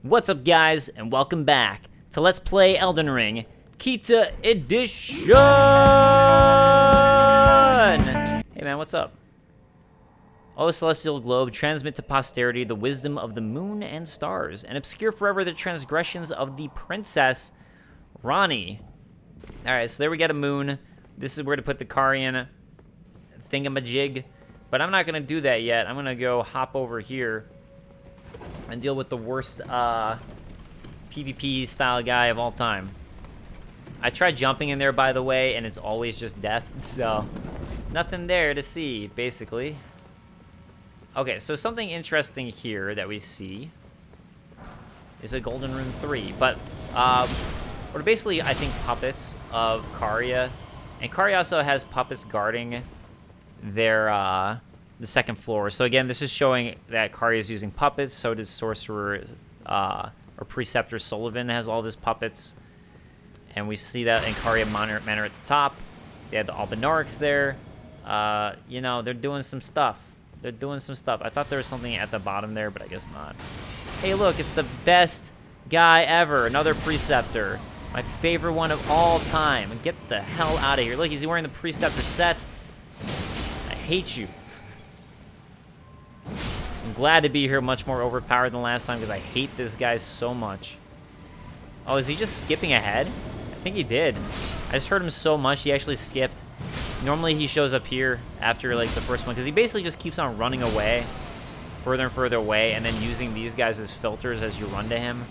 What's up, guys, and welcome back to Let's Play Elden Ring Kita Edition! Hey man, what's up? O celestial globe, transmit to posterity the wisdom of the moon and stars, and obscure forever the transgressions of the princess Ranni. Alright, so there we get a moon. This is where to put the Carian thingamajig, but I'm not going to do that yet. I'm going to go hop over here and deal with the worst PvP style guy of all time. I tried jumping in there, by the way, and it's always just death, so nothing there to see, basically. Okay, so something interesting here that we see is a Golden Rune 3, but we're basically, I think, puppets of Caria, and Caria also has puppets guarding their the second floor. So again, this is showing that Caria is using puppets. So does Sorcerer or Preceptor Sullivan has all of his puppets, and we see that in Caria Manor at the top. They had the Albinorics there. You know, they're doing some stuff. They're doing some stuff. I thought there was something at the bottom there, but I guess not. Hey, look, it's the best guy ever. Another Preceptor. My favorite one of all time. Get the hell out of here. Look, he's wearing the Preceptor set. I hate you. I'm glad to be here, much more overpowered than last time, because I hate this guy so much. Oh, is he just skipping ahead? I think he did. I just heard him so much, he actually skipped. Normally he shows up here after, like, the first one, because he basically just keeps on running away, further and further away, and then using these guys as filters as you run to him.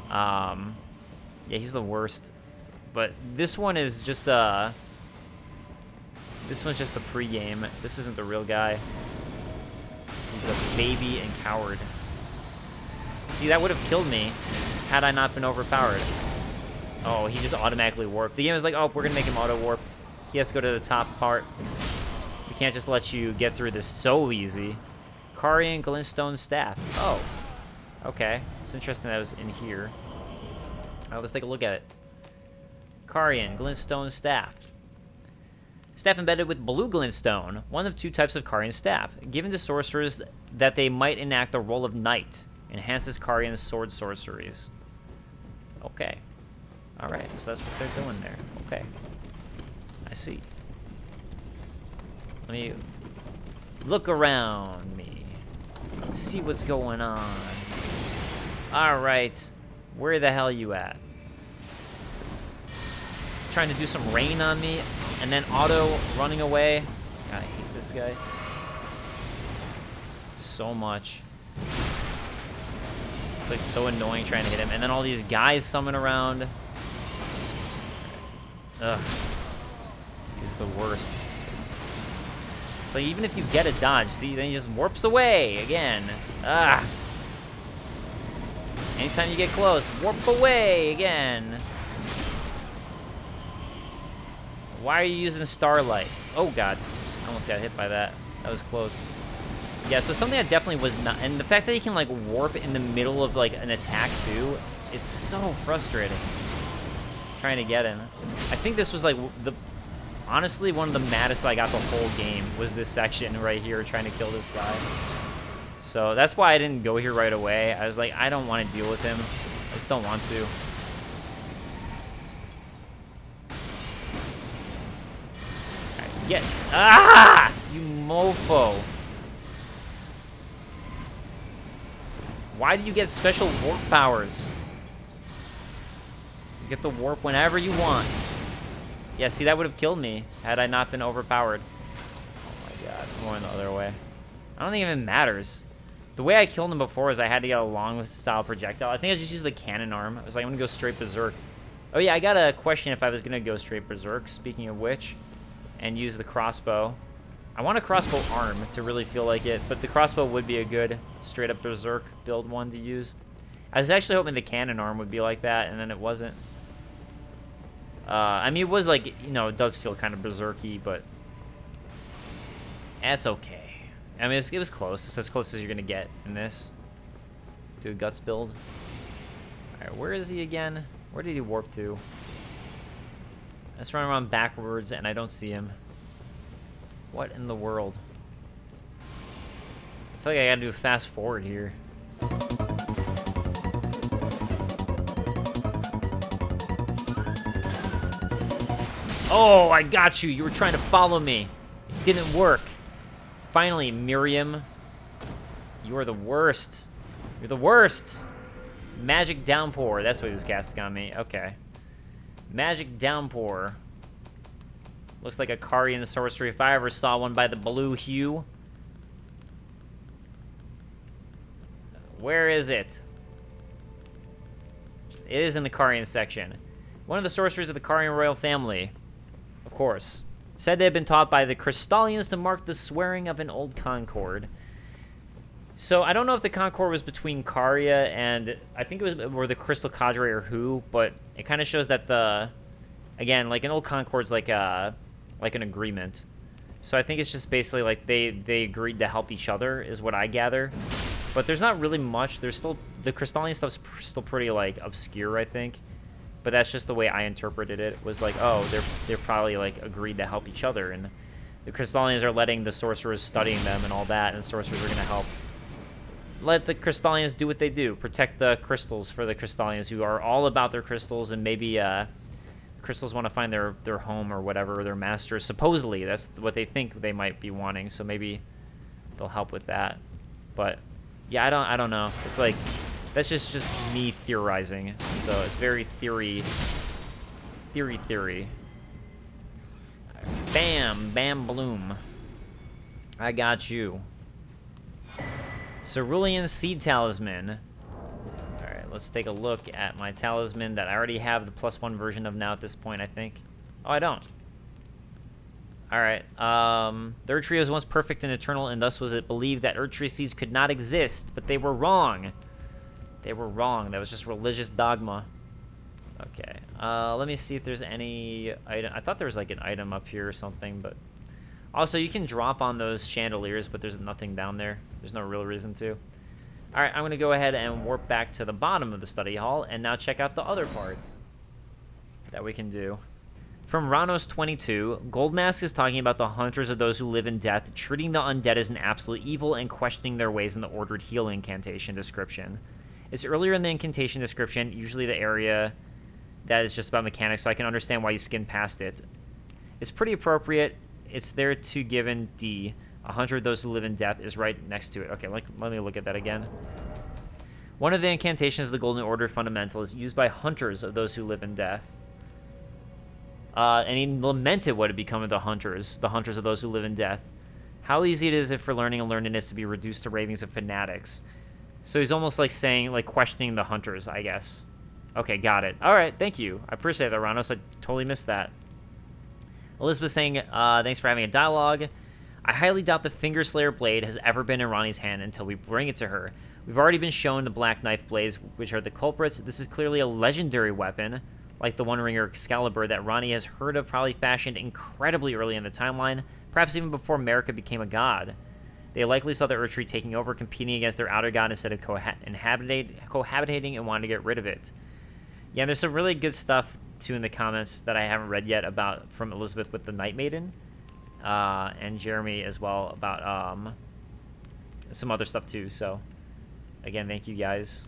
Yeah, he's the worst. But this one is just, this one's just the pre-game. This isn't the real guy. He's a baby and coward. See, that would have killed me had I not been overpowered. Oh, he just automatically warped. The game is like, oh, we're going to make him auto-warp. He has to go to the top part. We can't just let you get through this so easy. Carian Glintstone Staff. Oh, okay. It's interesting that it was in here. Let's take a look at it. Carian Glintstone Staff. Staff embedded with blue glintstone, one of two types of Carian staff, given to sorcerers that they might enact the role of knight, enhances Carian's sword sorceries. Okay. Alright, so that's what they're doing there. Okay. I see. Let me look around me. See what's going on. Alright. Where the hell you at? Trying to do some rain on me? And then auto running away. God, I hate this guy so much. It's like so annoying trying to hit him. And then all these guys summon around. Ugh. He's the worst. So even if you get a dodge, see, then he just warps away again. Ah. Anytime you get close, warp away again. Why are you using Starlight? Oh god, I almost got hit by that. That was close. Yeah, so something that definitely was not, and the fact that he can like warp in the middle of like an attack too, it's so frustrating. Trying to get him. I think this was like honestly one of the maddest I got the whole game was this section right here trying to kill this guy. So that's why I didn't go here right away. I was like, I don't want to deal with him. I just don't want to. Get you mofo. Why do you get special warp powers? You get the warp whenever you want. Yeah, see, that would have killed me had I not been overpowered. Oh my god, I'm going the other way. I don't think it even matters. The way I killed him before is I had to get a long style projectile. I think I just used the cannon arm. I was like, I'm gonna go straight berserk. Oh yeah, I got a question if I was gonna go straight berserk, speaking of which. And use the crossbow. I want a crossbow arm to really feel like it, but the crossbow would be a good straight up berserk build one to use. I was actually hoping the cannon arm would be like that, and then it wasn't. I mean, it was like, you know, it does feel kind of berserky, but that's okay. I mean, it was close. It's as close as you're gonna get in this. Do a guts build. All right, where is he again? Where did he warp to? Let's run around backwards, and I don't see him. What in the world? I feel like I gotta do a fast forward here. Oh, I got you. You were trying to follow me. It didn't work. Finally, Miriam. You are the worst. You're the worst. Magic Downpour. That's what he was casting on me. Okay. Magic Downpour. Looks like a Carian sorcery if I ever saw one by the blue hue. Where is it? It is in the Carian section. One of the sorcerers of the Carian royal family. Of course. Said they had been taught by the Crystallians to mark the swearing of an old Concord. So, I don't know if the Concord was between Caria and... I think it was... or the Crystal Cadre or who, but it kind of shows that the... Again, like, an old Concord's like an agreement. So, I think it's just basically, like, they agreed to help each other, is what I gather. But there's not really much. There's still... The Crystallian stuff's still pretty, like, obscure, I think. But that's just the way I interpreted it. Was like, oh, they're probably, like, agreed to help each other. And the Crystallians are letting the sorcerers studying them and all that. And the sorcerers are going to help... Let the Crystallians do what they do. Protect the crystals for the Crystallians who are all about their crystals, and maybe crystals want to find their home or whatever, or their master. Supposedly, that's what they think they might be wanting, so maybe they'll help with that. But yeah, I don't know. It's like that's just me theorizing. So it's very theory. Bam, bam, bloom. I got you. Cerulean Seed Talisman. Alright, let's take a look at my talisman that I already have the +1 version of now at this point, I think. Oh, I don't. Alright, the Erdtree was once perfect and eternal, and thus was it believed that Erdtree seeds could not exist, but they were wrong. They were wrong. That was just religious dogma. Okay, let me see if there's any item. I thought there was like an item up here or something, but... Also, you can drop on those chandeliers, but there's nothing down there. There's no real reason to. All right, I'm going to go ahead and warp back to the bottom of the study hall and now check out the other part that we can do. From Ranos 22, Goldmask is talking about the hunters of those who live in death, treating the undead as an absolute evil and questioning their ways in the ordered heal incantation description. It's earlier in the incantation description, usually the area that is just about mechanics, so I can understand why you skin past it. It's pretty appropriate. It's there to given D. A hunter of those who live in death is right next to it. Okay, let me look at that again. One of the incantations of the Golden Order Fundamental is used by hunters of those who live in death. And he lamented what had become of the hunters of those who live in death. How easy it is for learning and learnedness to be reduced to ravings of fanatics. So he's almost like saying, like questioning the hunters, I guess. Okay, got it. All right, thank you. I appreciate that, Ranos. I totally missed that. Elizabeth saying, thanks for having a dialogue. I highly doubt the Fingerslayer blade has ever been in Ranni's hand until we bring it to her. We've already been shown the Black Knife blades, which are the culprits. This is clearly a legendary weapon, like the One Ringer Excalibur that Ranni has heard of, probably fashioned incredibly early in the timeline, perhaps even before America became a god. They likely saw the Erdtree taking over, competing against their outer god instead of cohabitating and wanted to get rid of it. Yeah, and there's some really good stuff too in the comments that I haven't read yet about from Elizabeth with the Night Maiden, and Jeremy as well about some other stuff too. So again, thank you guys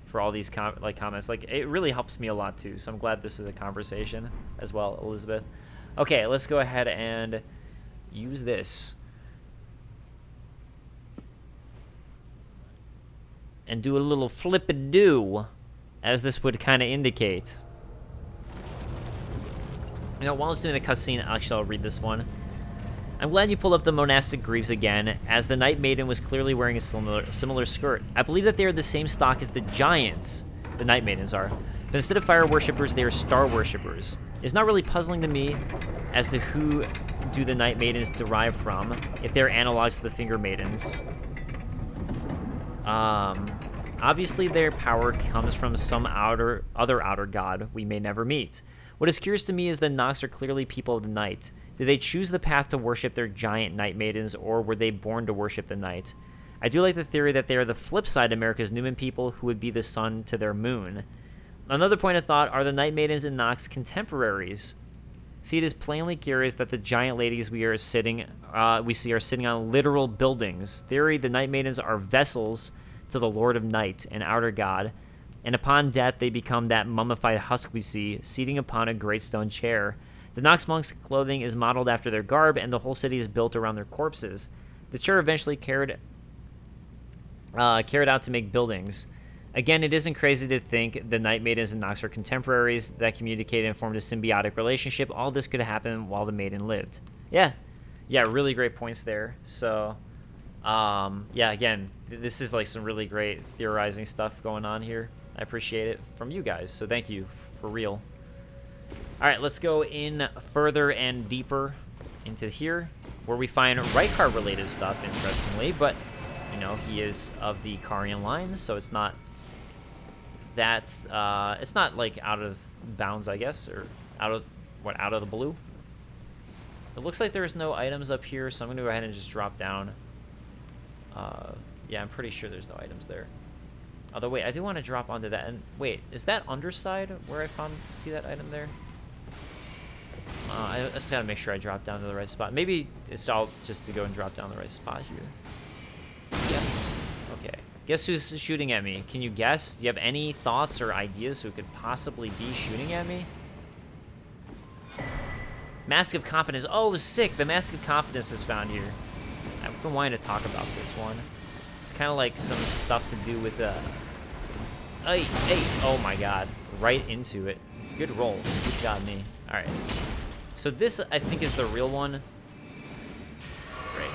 for all these comments. Like, it really helps me a lot too. So I'm glad this is a conversation as well, Elizabeth. Okay, let's go ahead and use this and do a little flip-a-doo, as this would kind of indicate. You know, while it's doing the cutscene, actually, I'll read this one. I'm glad you pulled up the monastic greaves again, as the Night Maiden was clearly wearing a similar skirt. I believe that they are the same stock as the giants, the Night Maidens are, but instead of fire worshippers, they are star worshippers. It's not really puzzling to me as to who do the Night Maidens derive from, if they're analogs to the Finger Maidens. Obviously their power comes from some other outer god we may never meet. What is curious to me is the Nox are clearly people of the night. Did they choose the path to worship their giant Night Maidens, or were they born to worship the night? I do like the theory that they are the flip side of America's Newman people, who would be the sun to their moon. Another point of thought, are the Night Maidens and Nox contemporaries? See, it is plainly curious that the giant ladies we see are sitting on literal buildings. Theory, the Night Maidens are vessels to the Lord of Night, an outer god, and upon death they become that mummified husk we see, seating upon a great stone chair. The Nox monks' clothing is modeled after their garb, and the whole city is built around their corpses. The chair eventually carried out to make buildings. Again, it isn't crazy to think the Night Maidens and Nox are contemporaries that communicated and formed a symbiotic relationship. All this could happen while the maiden lived. Yeah, really great points there. So, yeah, again, this is like some really great theorizing stuff going on here. I appreciate it from you guys, so thank you for real. All right, let's go in further and deeper into here, where we find Rykar-related stuff, interestingly, but, you know, he is of the Karian line, so it's not that, it's not, like, out of bounds, I guess, or out of the blue? It looks like there's no items up here, so I'm going to go ahead and just drop down. Yeah, I'm pretty sure there's no items there. Although, wait, I do want to drop onto that, and, wait, is that underside where I see that item there? I just gotta make sure I drop down to the right spot. Maybe it's all just to go and drop down the right spot here. Yep. Okay. Guess who's shooting at me? Can you guess? Do you have any thoughts or ideas who could possibly be shooting at me? Mask of Confidence. Oh, sick. The Mask of Confidence is found here. I've been wanting to talk about this one. It's kind of like some stuff to do with Hey, oh my god. Right into it. Good roll. Good job, me. Alright. So this, I think, is the real one. Great.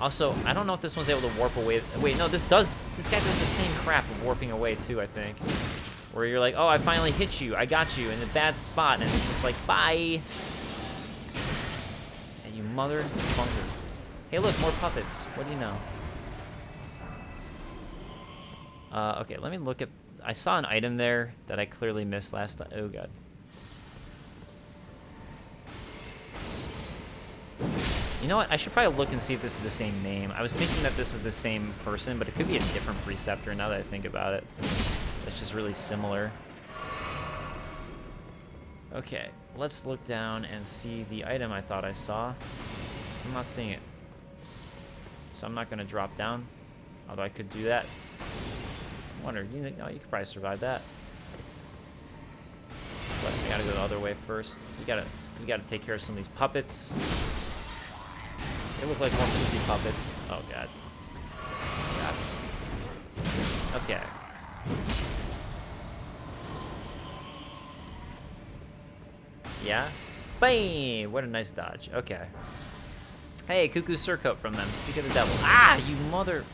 Also, I don't know if this one's able to warp away. Wait, no, this guy does the same crap of warping away, too, I think. Where you're like, oh, I finally hit you. I got you in a bad spot. And it's just like, bye. And you mother bunker. Hey, look, more puppets. What do you know? Okay, let me look at... I saw an item there that I clearly missed last time. Oh, God. You know what? I should probably look and see if this is the same name. I was thinking that this is the same person, but it could be a different preceptor now that I think about it. That's just really similar. Okay, let's look down and see the item I thought I saw. I'm not seeing it. So I'm not going to drop down, although I could do that. I wonder, you could probably survive that. But I gotta go the other way first. We gotta take care of some of these puppets. They look like more creepy puppets. Oh god. Okay. Yeah? Bam! What a nice dodge. Okay. Hey, Cuckoo Surcoat from them. Speak of the devil. Ah, you mother...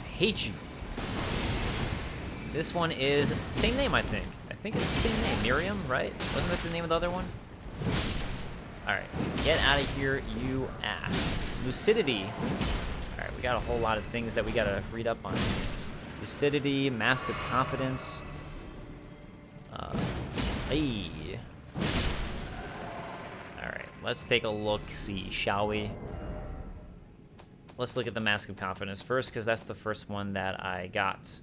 I hate you. This one is... Same name, I think. I think it's the same name. Miriam, right? Wasn't that the name of the other one? Alright. Get out of here, you ass. Lucidity. Alright, we got a whole lot of things that we gotta read up on. Lucidity, Mask of Confidence. Hey. Alright, let's take a look-see, shall we? Let's look at the Mask of Confidence first, because that's the first one that I got.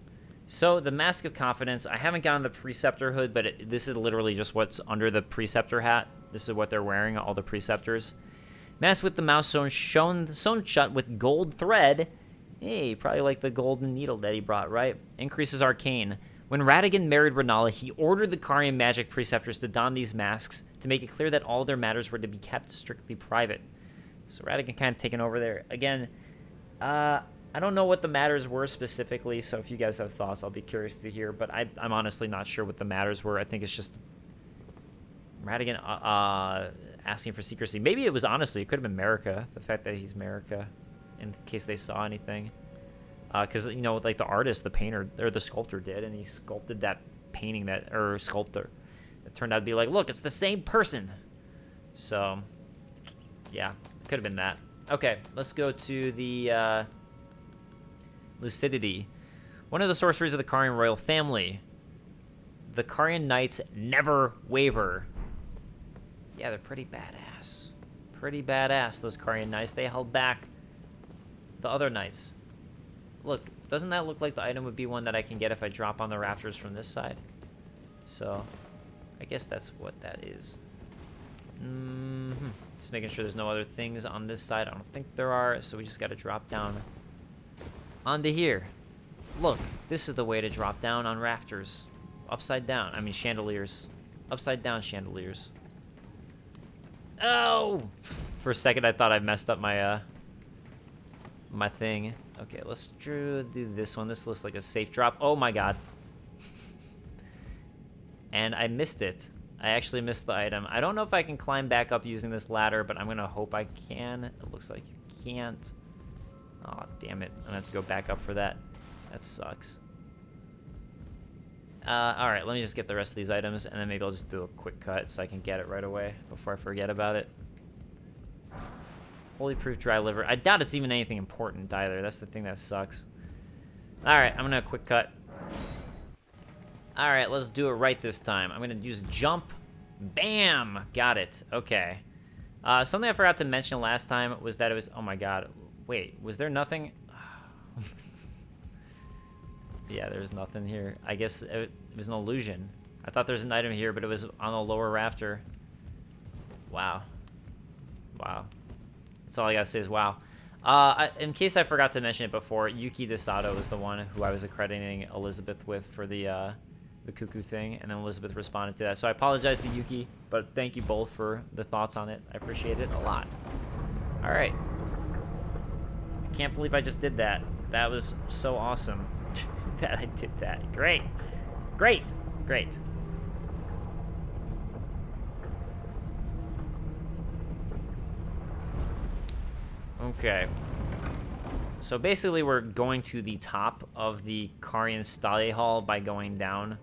So, the Mask of Confidence, I haven't gotten the Preceptor hood, but this is literally just what's under the Preceptor hat. This is what they're wearing, all the Preceptors. Mask with the mouth sewn shut with gold thread. Hey, probably like the golden needle that he brought, right? Increases arcane. When Radigan married Renala, he ordered the Karian magic Preceptors to don these masks to make it clear that all their matters were to be kept strictly private. So Radigan kind of taking over there. Again, I don't know what the matters were specifically, so if you guys have thoughts, I'll be curious to hear. But I'm honestly not sure what the matters were. I think it's just Radigan asking for secrecy. Maybe it was, honestly, it could have been America. The fact that he's America, in case they saw anything. Because, you know, like the artist, the painter, or the sculptor did, and he sculpted that painting or sculptor. It turned out to be like, look, it's the same person. So, yeah, it could have been that. Okay, let's go to the... Lucidity. One of the sorceries of the Karian royal family. The Karian knights never waver. Yeah, they're pretty badass. Pretty badass, those Karian knights. They held back the other knights. Look, doesn't that look like the item would be one that I can get if I drop on the rafters from this side? So, I guess that's what that is. Just making sure there's no other things on this side. I don't think there are, so we just got to drop down onto here. Look, this is the way to drop down on rafters. Upside down. I mean, chandeliers. Upside down chandeliers. Oh! For a second, I thought I messed up my, my thing. Okay, let's do this one. This looks like a safe drop. Oh my god. And I missed it. I actually missed the item. I don't know if I can climb back up using this ladder, but I'm gonna hope I can. It looks like you can't. Oh, damn it. I'm gonna have to go back up for that. That sucks. Alright, let me just get the rest of these items, and then maybe I'll just do a quick cut so I can get it right away before I forget about it. Holy proof dry liver. I doubt it's even anything important either. That's the thing that sucks. Alright, I'm gonna quick cut. Alright, let's do it right this time. I'm gonna use jump. Bam! Got it. Okay. Something I forgot to mention last time was that it was... Oh my god. Wait, was there nothing? Yeah, there's nothing here. I guess it was an illusion. I thought there was an item here, but it was on the lower rafter. Wow. Wow. That's all I gotta say is wow. In case I forgot to mention it before, Yuki Desato was the one who I was accrediting Elizabeth with for the cuckoo thing, and then Elizabeth responded to that. So I apologize to Yuki, but thank you both for the thoughts on it. I appreciate it a lot. All right. I can't believe I just did that. That was so awesome that I did that. Great. Great. Great. Okay. So basically we're going to the top of the Karian Stale Hall by going down.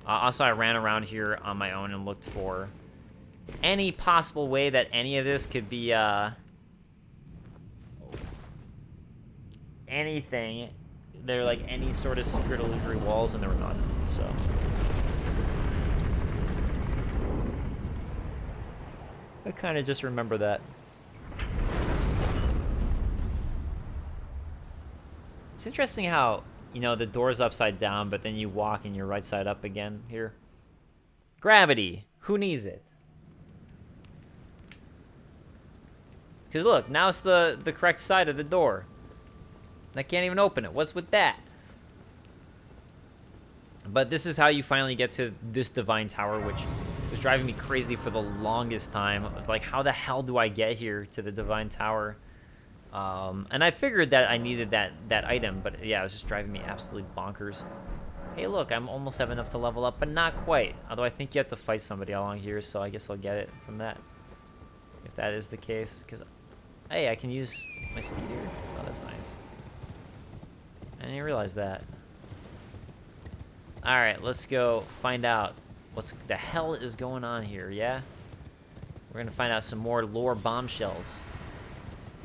Also, I ran around here on my own and looked for any possible way that any of this could be, anything. There are, like, any sort of secret illusory walls, and there were none, so. I kind of just remember that. It's interesting how, you know, the door's upside down, but then you walk and you're right side up again here. Gravity. Who needs it? Because look, now it's the correct side of the door. I can't even open it. What's with that? But this is how you finally get to this divine tower, which was driving me crazy for the longest time. Like, how the hell do I get here to the divine tower? And I figured that I needed that item, but yeah, it was just driving me absolutely bonkers. Hey, look, I'm almost have enough to level up, but not quite. Although I think you have to fight somebody along here, so I guess I'll get it from that. If that is the case, because, hey, I can use my steed here. Oh, that's nice. I didn't realize that. All right, let's go find out what the hell is going on here, yeah? We're gonna find out some more lore bombshells.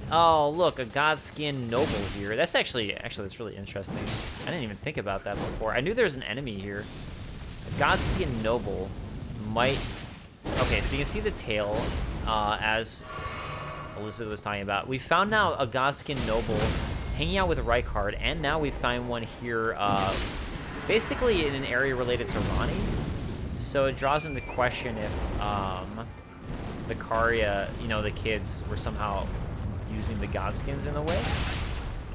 Oh, look, a Godskin Noble here. That's actually, that's really interesting. I didn't even think about that before. I knew there was an enemy here. A Godskin Noble might... Okay, so you can see the tail, as Elizabeth was talking about. We found now a Godskin Noble hanging out with Rykard, and now we find one here, basically in an area related to Ranni. So it draws into question if, the Karya, you know, the kids were somehow using the Godskins in a way.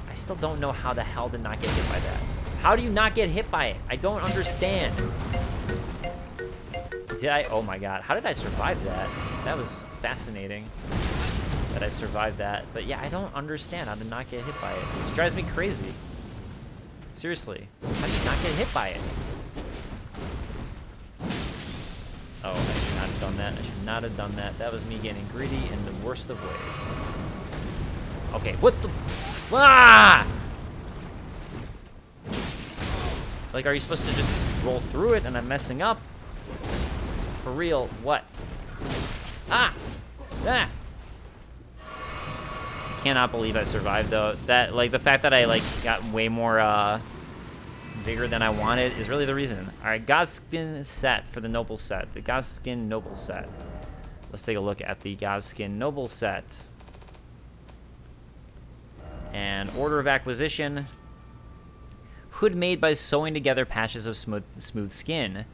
I still don't know how the hell to not get hit by that. How do you not get hit by it? I don't understand. Did I? Oh my god. How did I survive that? That was fascinating that I survived that. But yeah, I don't understand how to not get hit by it. This drives me crazy. Seriously. How do you not get hit by it? Oh, I should not have done that. I should not have done that. That was me getting greedy in the worst of ways. Okay, what the... Ah! Like, are you supposed to just roll through it and I'm messing up? For real, what? Ah! Ah! I cannot believe I survived, though. That, like, the fact that I, like, got way more, bigger than I wanted is really the reason. Alright, Godskin set for the Noble set. The Godskin Noble set. Let's take a look at the Godskin Noble set. And order of acquisition. Hood made by sewing together patches of smooth skin.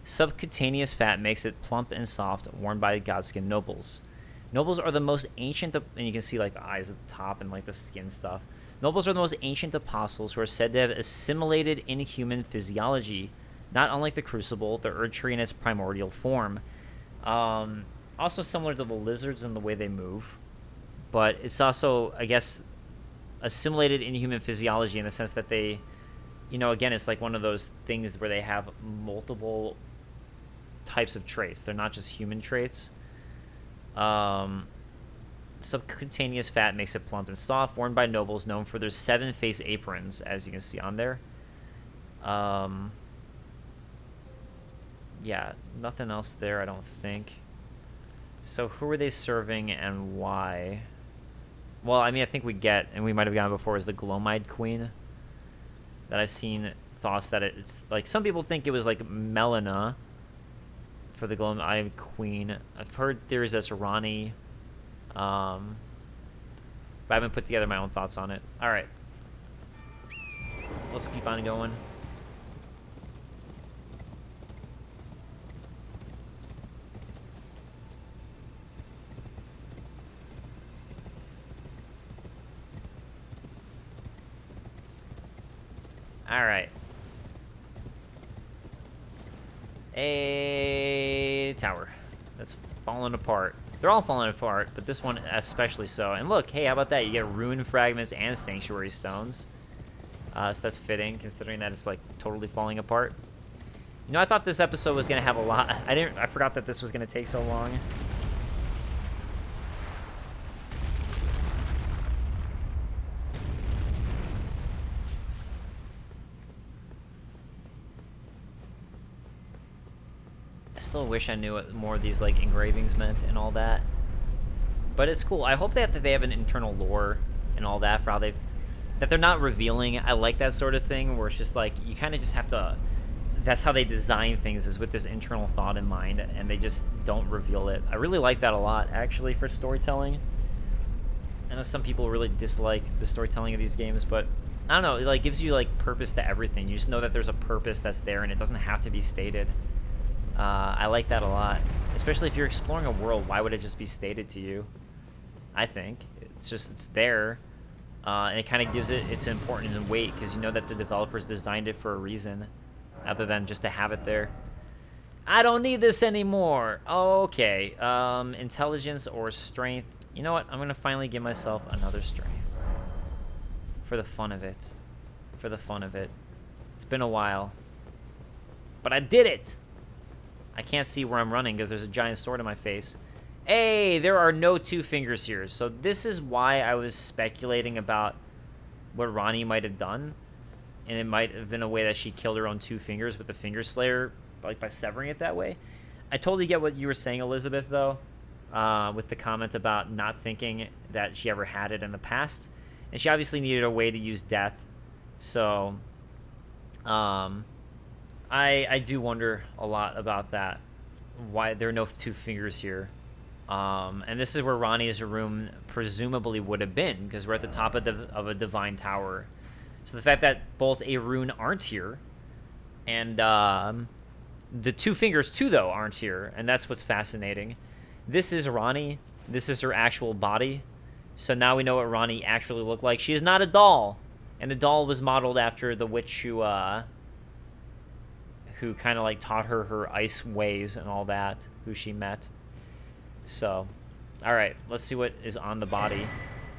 Subcutaneous fat makes it plump and soft, worn by Godskin Nobles. Nobles are the most ancient, and you can see like the eyes at the top and like the skin stuff. Nobles are the most ancient apostles who are said to have assimilated inhuman physiology, not unlike the Crucible, the Erdtree in its primordial form. Also similar to the lizards in the way they move, but it's also, I guess, assimilated inhuman physiology in the sense that they, again, it's like one of those things where they have multiple types of traits. They're not just human traits. Subcutaneous fat makes it plump and soft, worn by nobles known for their 7-face aprons, as you can see on there. Yeah, nothing else there, I don't think. So who are they serving and why? Well, I mean, I think we get, and we might have gotten before, is the Glomide Queen. That I've seen thoughts that it's like, some people think it was like Melina for the Glomide Queen. I've heard theories that's Ranni. But I haven't put together my own thoughts on it. Alright. Let's keep on going. Alright. A tower that's falling apart. They're all falling apart, but this one especially so. And look, hey, how about that? You get rune fragments and sanctuary stones. So that's fitting, considering that it's like totally falling apart. I thought this episode was gonna have a lot. I forgot that this was gonna take so long. I still wish I knew what more of these like engravings meant and all that. But it's cool. I hope that they have an internal lore and all that for how that they're not revealing. I like that sort of thing where it's just like you kind of just have to. That's how they design things, is with this internal thought in mind, and they just don't reveal it. I really like that a lot, actually, for storytelling. I know some people really dislike the storytelling of these games, but I don't know. It like gives you like purpose to everything. You just know that there's a purpose that's there, and it doesn't have to be stated. I like that a lot, especially if you're exploring a world. Why would it just be stated to you? I think it's there, and it kind of gives it its importance and weight because you know that the developers designed it for a reason, other than just to have it there. I don't need this anymore. Okay, intelligence or strength. You know what? I'm gonna finally give myself another strength for the fun of it. For the fun of it. It's been a while, but I did it. I can't see where I'm running because there's a giant sword in my face. Hey, there are no 2 fingers here. So this is why I was speculating about what Ranni might have done. And it might have been a way that she killed her own 2 fingers with the Finger Slayer, like by severing it that way. I totally get what you were saying, Elizabeth, though, with the comment about not thinking that she ever had it in the past. And she obviously needed a way to use death. So, I do wonder a lot about that. Why there are no 2 fingers here. And this is where Ranni's room presumably would have been, because we're at the top of a divine tower. So the fact that both a rune aren't here, and the 2 fingers too, though, aren't here, and that's what's fascinating. This is Ranni. This is her actual body. So now we know what Ranni actually looked like. She is not a doll, and the doll was modeled after the witch who kind of like taught her ice ways and all that, who she met. So, all right, let's see what is on the body.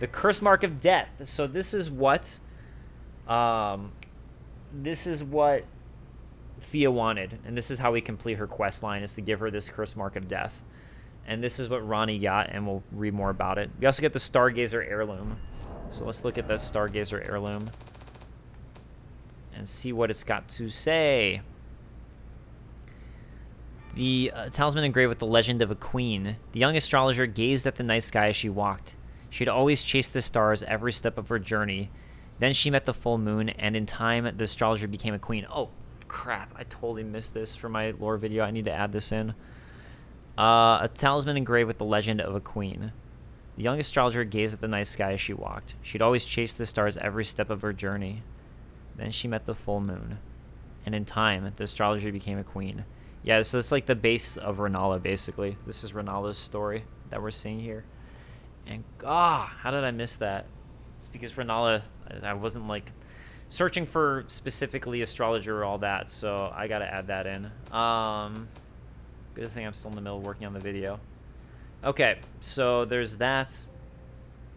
The curse mark of death. So this is what Fia wanted, and this is how we complete her quest line, is to give her this curse mark of death. And this is what Ranni got, and we'll read more about it. We also get the Stargazer heirloom. So let's look at the Stargazer heirloom and see what it's got to say. The talisman engraved with the legend of a queen. The young astrologer gazed at the night sky as she walked. She had always chased the stars every step of her journey. Then she met the full moon, and in time, the astrologer became a queen. Oh, crap. I totally missed this for my lore video. I need to add this in. A talisman engraved with the legend of a queen. The young astrologer gazed at the night sky as she walked. She had always chased the stars every step of her journey. Then she met the full moon, and in time, the astrologer became a queen. Yeah, so it's like the base of Renala, basically. This is Renala's story that we're seeing here. And, how did I miss that? It's because Renala, I wasn't like searching for specifically astrologer or all that, so I gotta add that in. Good thing I'm still in the middle of working on the video. Okay, so there's that.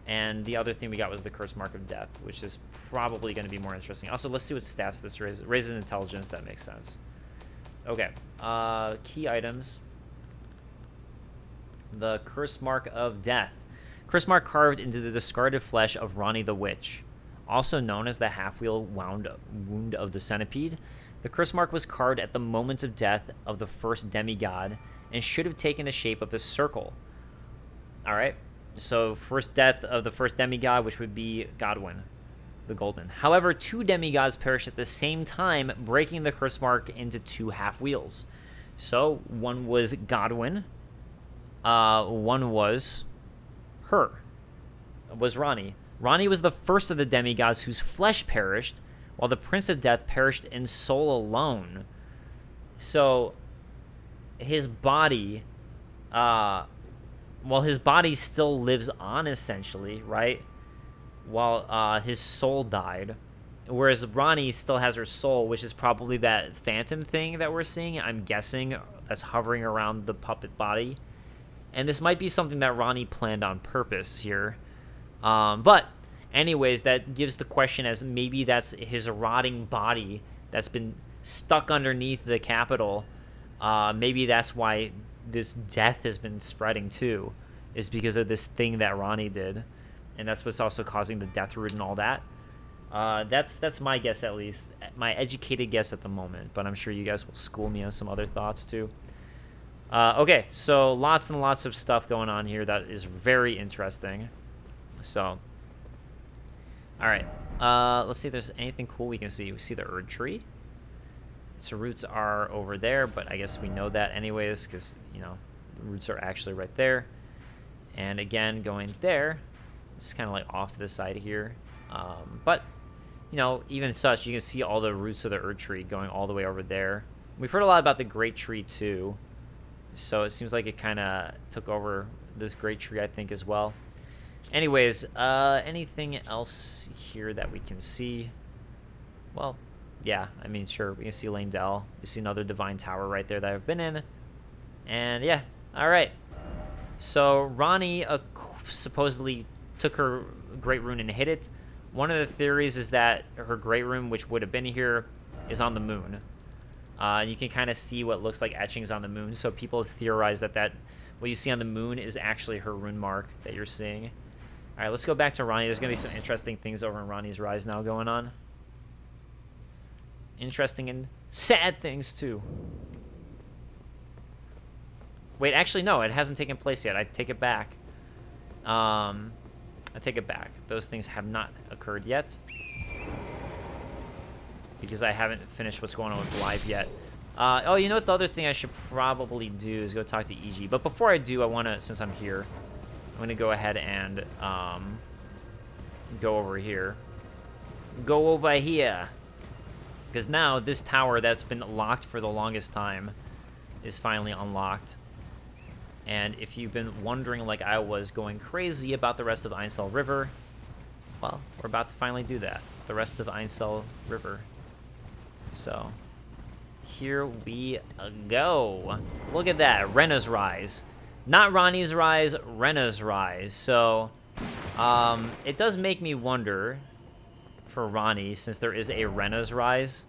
And the other thing we got was the Curse Mark of Death, which is probably going to be more interesting. Also, let's see what stats this raises. Raises intelligence, that makes sense. Okay, key items. The Curse Mark of Death. Curse Mark carved into the discarded flesh of Ranni the Witch, also known as the half-wheel wound of the centipede. The Curse Mark was carved at the moment of death of the first demigod and should have taken the shape of a circle. Alright, so first death of the first demigod, which would be Godwyn the Golden. However, 2 demigods perished at the same time, breaking the Curse Mark into 2 half-wheels. So, one was Godwyn, one was Ranni. Ranni was the first of the demigods whose flesh perished, while the Prince of Death perished in soul alone. So, his body, his body still lives on, essentially, right? While his soul died. Whereas Ranni still has her soul, which is probably that phantom thing that we're seeing, I'm guessing, that's hovering around the puppet body. And this might be something that Ranni planned on purpose here. But anyways, that gives the question as maybe that's his rotting body that's been stuck underneath the capital. Maybe that's why this death has been spreading too, is because of this thing that Ranni did. And that's what's also causing the death root and all that. That's my guess, at least. My educated guess at the moment. But I'm sure you guys will school me on some other thoughts too. Okay, so lots and lots of stuff going on here that is very interesting. So, alright. Let's see if there's anything cool we can see. We see the Erd Tree. Its roots are over there, but I guess we know that anyways, because, you know, the roots are actually right there. And again, going there, it's kind of like off to the side here. But, you know, even such, you can see all the roots of the Erd Tree going all the way over there. We've heard a lot about the Great Tree, too. So it seems like it kind of took over this Great Tree, I think, as well. Anyways, anything else here that we can see? Well, yeah, I mean, sure, we can see Lane Dell. We see another Divine Tower right there that I've been in. And, yeah, all right. So Ranni supposedly took her Great Rune and hid it. One of the theories is that her Great Rune, which would have been here, is on the moon. You can kind of see what looks like etchings on the moon. So people have theorized that what you see on the moon is actually her rune mark that you're seeing. All right, let's go back to Ranni. There's going to be some interesting things over in Ranni's Rise now going on. Interesting and sad things, too. Wait, actually, no. It hasn't taken place yet. I take it back. I take it back. Those things have not occurred yet. Because I haven't finished what's going on with Blythe yet. Oh, you know what? The other thing I should probably do is go talk to EG. But before I do, I want to, since I'm here, I'm going to go ahead and go over here. Go over here. Because now this tower that's been locked for the longest time is finally unlocked. And if you've been wondering, like I was, going crazy about the rest of Ainsel River, well, we're about to finally do that. The rest of Ainsel River. So, here we go. Look at that, Renna's Rise. Not Ranni's Rise, Renna's Rise. So, it does make me wonder for Ranni, since there is a Renna's Rise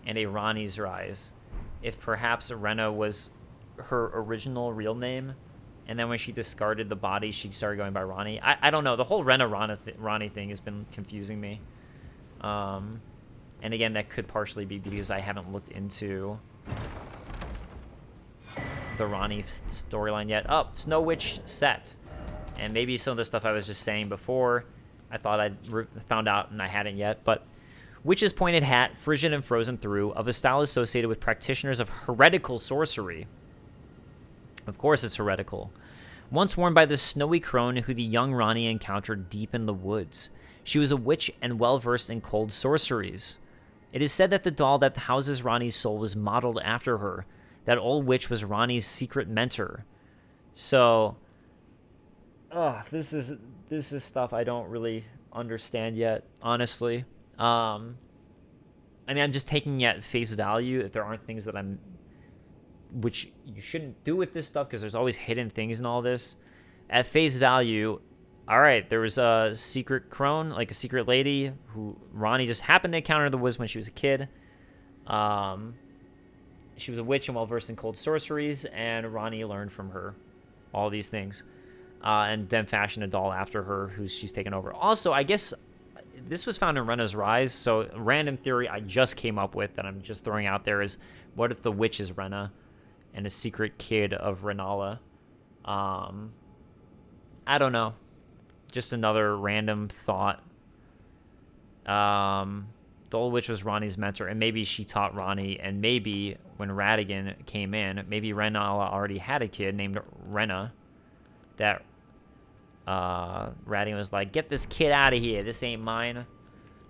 and a Ranni's Rise, if perhaps Renna was her original real name, and then when she discarded the body, she started going by Ranni. I don't know. The whole Ranni thing has been confusing me. And again, that could partially be because I haven't looked into the Ranni storyline yet. Oh, Snow Witch set. And maybe some of the stuff I was just saying before, I thought I'd found out and I hadn't yet. But Witch's Pointed Hat, Frigid and Frozen Through, of a style associated with practitioners of heretical sorcery. Of course it's heretical. Once worn by the snowy crone who the young Ranni encountered deep in the woods. She was a witch and well-versed in cold sorceries. It is said that the doll that houses Ranni's soul was modeled after her. That old witch was Ranni's secret mentor. So, this is stuff I don't really understand yet, honestly. I mean, I'm just taking it at face value if there aren't things that which you shouldn't do with this stuff because there's always hidden things in all this. At face value, all right, there was a secret crone, like a secret lady who Ranni just happened to encounter in the woods when she was a kid. She was a witch and well-versed in cold sorceries, and Ranni learned from her all these things. And then fashioned a doll after her, who she's taken over. Also, I guess this was found in Renna's Rise, so a random theory I just came up with that I'm just throwing out there is, what if the witch is Renna and a secret kid of Rennala? I don't know. Just another random thought. The old witch was Ranni's mentor, and maybe she taught Ranni, and maybe when Radigan came in, maybe Rennala already had a kid named Renna that Radigan was like, get this kid out of here. This ain't mine.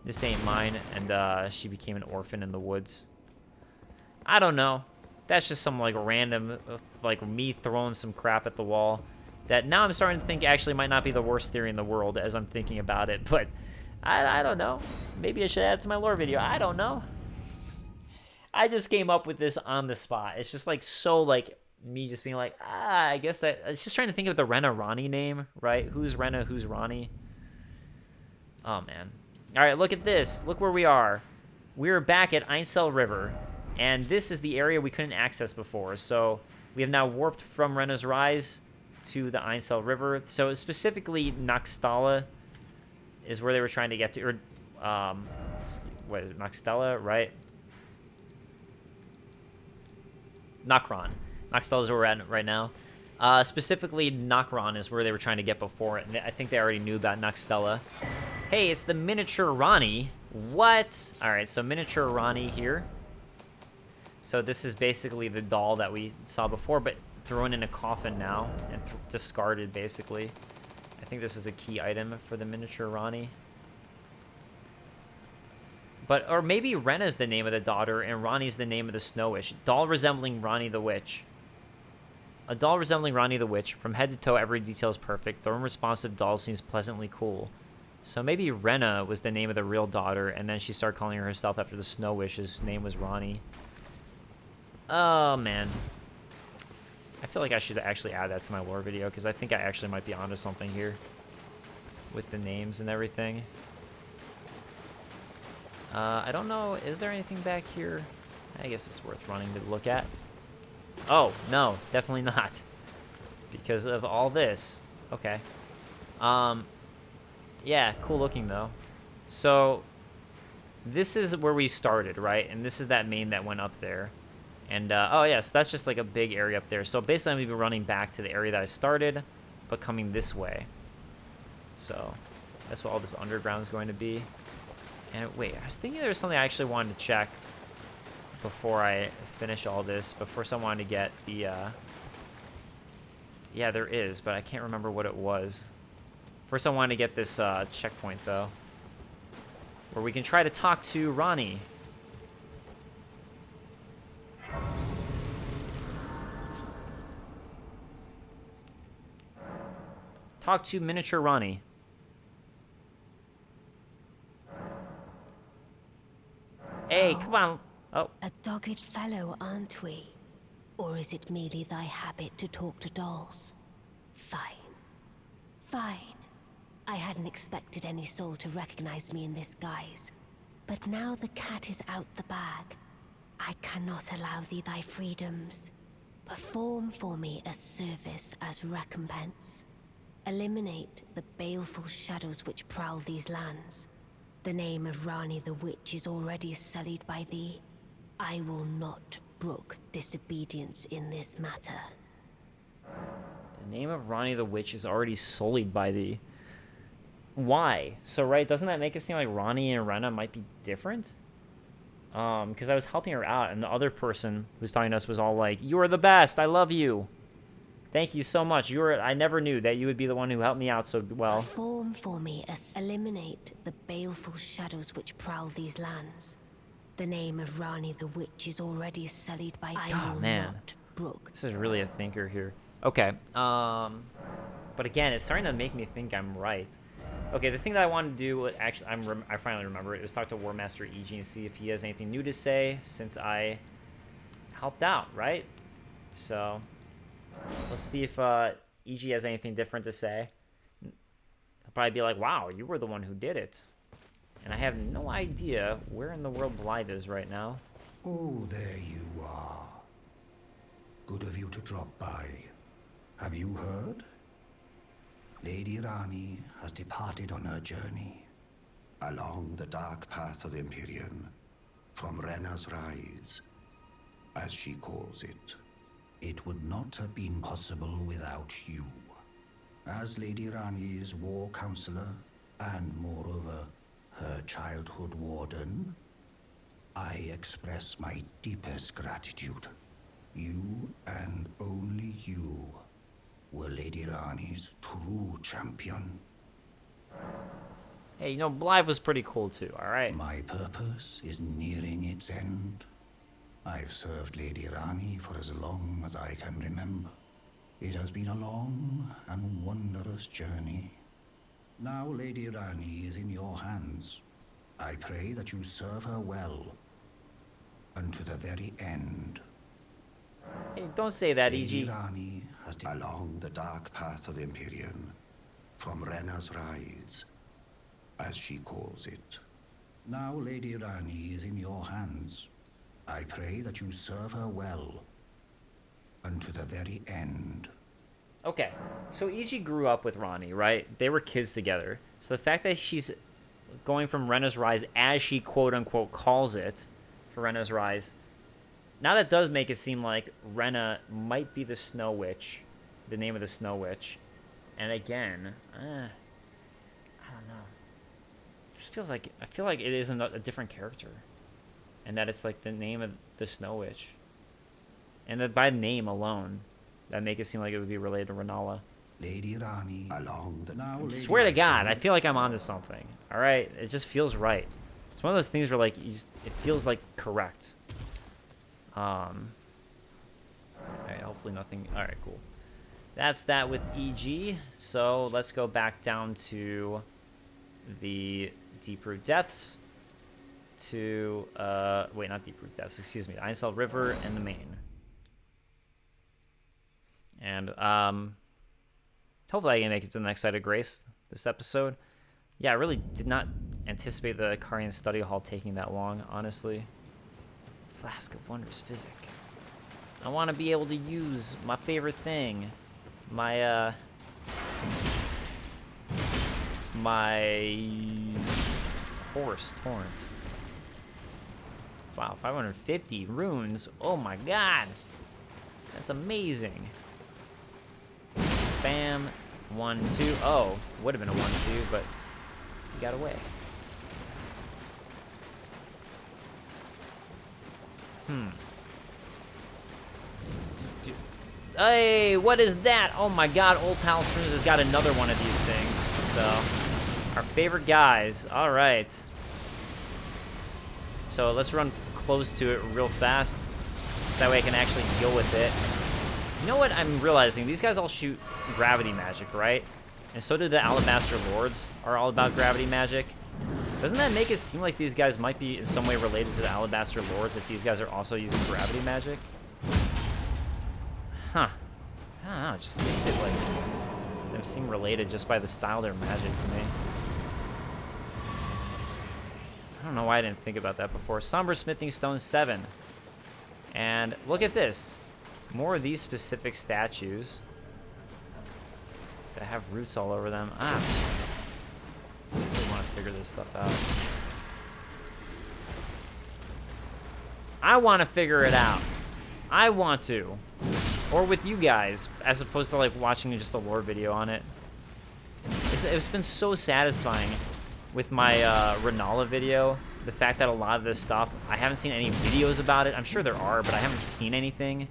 This ain't mine. And she became an orphan in the woods. I don't know. That's just some like random, like me throwing some crap at the wall that now I'm starting to think actually might not be the worst theory in the world as I'm thinking about it. But I don't know. Maybe I should add it to my lore video. I don't know. I just came up with this on the spot. It's just like so like me just being like, I guess that it's just trying to think of the Renna Ranni name, right? Who's Renna? Who's Ranni? Oh man. All right, look at this. Look where we are. We're back at Ainsel River, and this is the area we couldn't access before. So we have now warped from Renna's Rise to the Ainsel River. So specifically, Nokstella is where they were trying to get to, or what is it, Nokstella, right? Nokron. Nokstella is where we're at right now. Specifically, Nokron is where they were trying to get before it, and I think they already knew about Nokstella. Hey, it's the miniature Ranni. What? All right, so miniature Ranni here. So this is basically the doll that we saw before, but thrown in a coffin now and discarded, basically. I think this is a key item for the miniature Ranni. But, or maybe Renna's the name of the daughter and Ranni's the name of the Snow Witch. Doll resembling Ranni the Witch. A doll resembling Ranni the Witch. From head to toe, every detail is perfect. The unresponsive doll seems pleasantly cool. So maybe Renna was the name of the real daughter, and then she started calling herself after the Snow Witch, whose name was Ranni. Oh, man. I feel like I should actually add that to my lore video, because I think I actually might be onto something here with the names and everything. I don't know. Is there anything back here? I guess it's worth running to look at. Oh, no. Definitely not. Because of all this. Okay. Yeah, cool looking, though. So, this is where we started, right? And this is that main that went up there. And, oh, yes, yeah, so that's just like a big area up there. So, basically, I'm going to be running back to the area that I started, but coming this way. So, that's what all this underground is going to be. And, wait, I was thinking there was something I actually wanted to check before I finish all this, before someone wanted to get the, yeah, there is, but I can't remember what it was. First, I wanted to get this, checkpoint, though, where we can try to talk to Ranni. Talk to miniature Ranni. Hey, come on. Oh. A dogged fellow, aren't we? Or is it merely thy habit to talk to dolls? Fine. Fine. I hadn't expected any soul to recognize me in this guise. But now the cat is out the bag. I cannot allow thee thy freedoms. Perform for me a service as recompense. Eliminate the baleful shadows which prowl these lands. The name of Ranni the Witch is already sullied by thee. I will not brook disobedience in this matter. The name of Ranni the Witch is already sullied by thee. Why? So, right, doesn't that make it seem like Ranni and Renna might be different? Because I was helping her out, and the other person who's talking to us was all like, "You are the best, I love you. Thank you so much. I never knew that you would be the one who helped me out so well." Perform for me eliminate the baleful shadows which prowl these lands. The name of Ranni the Witch is already sullied by Oh, man. Brook. This is really a thinker here. Okay. But again, it's starting to make me think I'm right. Okay, the thing that I wanted to do, actually, I finally remember it, was talk to War Master EG and see if he has anything new to say since I helped out, right? So, let's see if EG has anything different to say. He'll probably be like, wow, you were the one who did it. And I have no idea where in the world Blythe is right now. Oh, there you are. Good of you to drop by. Have you heard? Lady Ranni has departed on her journey along the dark path of the Empyrean, from Renna's Rise, as she calls it. It would not have been possible without you. As Lady Ranni's war counselor, and moreover, her childhood warden, I express my deepest gratitude. You, and only you, were Lady Ranni's true champion. Hey, you know, Blythe was pretty cool too, alright? My purpose is nearing its end. I've served Lady Ranni for as long as I can remember. It has been a long and wondrous journey. Now Lady Ranni is in your hands. I pray that you serve her well, unto the very end. Hey, don't say that, Lady EG. Ranni has along the dark path of the Empyrean, from Renna's Rise, as she calls it. Now Lady Ranni is in your hands. I pray that you serve her well, unto the very end. Okay, so EG grew up with Ranni, right? They were kids together. So the fact that she's going from Renna's Rise, as she quote-unquote calls it, for Renna's Rise, now that does make it seem like Renna might be the Snow Witch, the name of the Snow Witch. And again, I don't know. It just feels like, I feel like it is a different character. And that it's like the name of the Snow Witch. And that by name alone, that make it seem like it would be related to Renala. Lady Ranni along the now. I swear to God, I feel like I'm onto something. All right, it just feels right. It's one of those things where like it feels like correct. All right, hopefully nothing. All right, cool. That's that with EG. So let's go back down to the Deep Root Deaths. To wait, not Deep Root Deaths. Excuse me, Ainsel River and the main. And hopefully I can make it to the next site of Grace this episode. Yeah, I really did not anticipate the Carian Study Hall taking that long, honestly. Flask of Wondrous Physic. I want to be able to use my favorite thing. My, my Horse Torrent. Wow, 550 runes. Oh my god. That's amazing. Bam. 1, 2. Oh, would have been a 1, 2, but he got away. Hey, what is that? Oh my god, Old Pal Shrooms has got another one of these things. So, our favorite guys. Alright. So let's run close to it real fast. So that way I can actually deal with it. You know what I'm realizing? These guys all shoot gravity magic, right? And so do the Alabaster Lords are all about gravity magic. Doesn't that make it seem like these guys might be in some way related to the Alabaster Lords if these guys are also using gravity magic? Huh. I don't know, it just makes it like them seem related just by the style of their magic to me. I don't know why I didn't think about that before. Somber Smithing Stone 7. And look at this. More of these specific statues that have roots all over them. I really want to figure this stuff out. I want to figure it out. I want to. Or with you guys, as opposed to like watching just a lore video on it. It's been so satisfying with my Renala video. The fact that a lot of this stuff, I haven't seen any videos about it. I'm sure there are, but I haven't seen anything.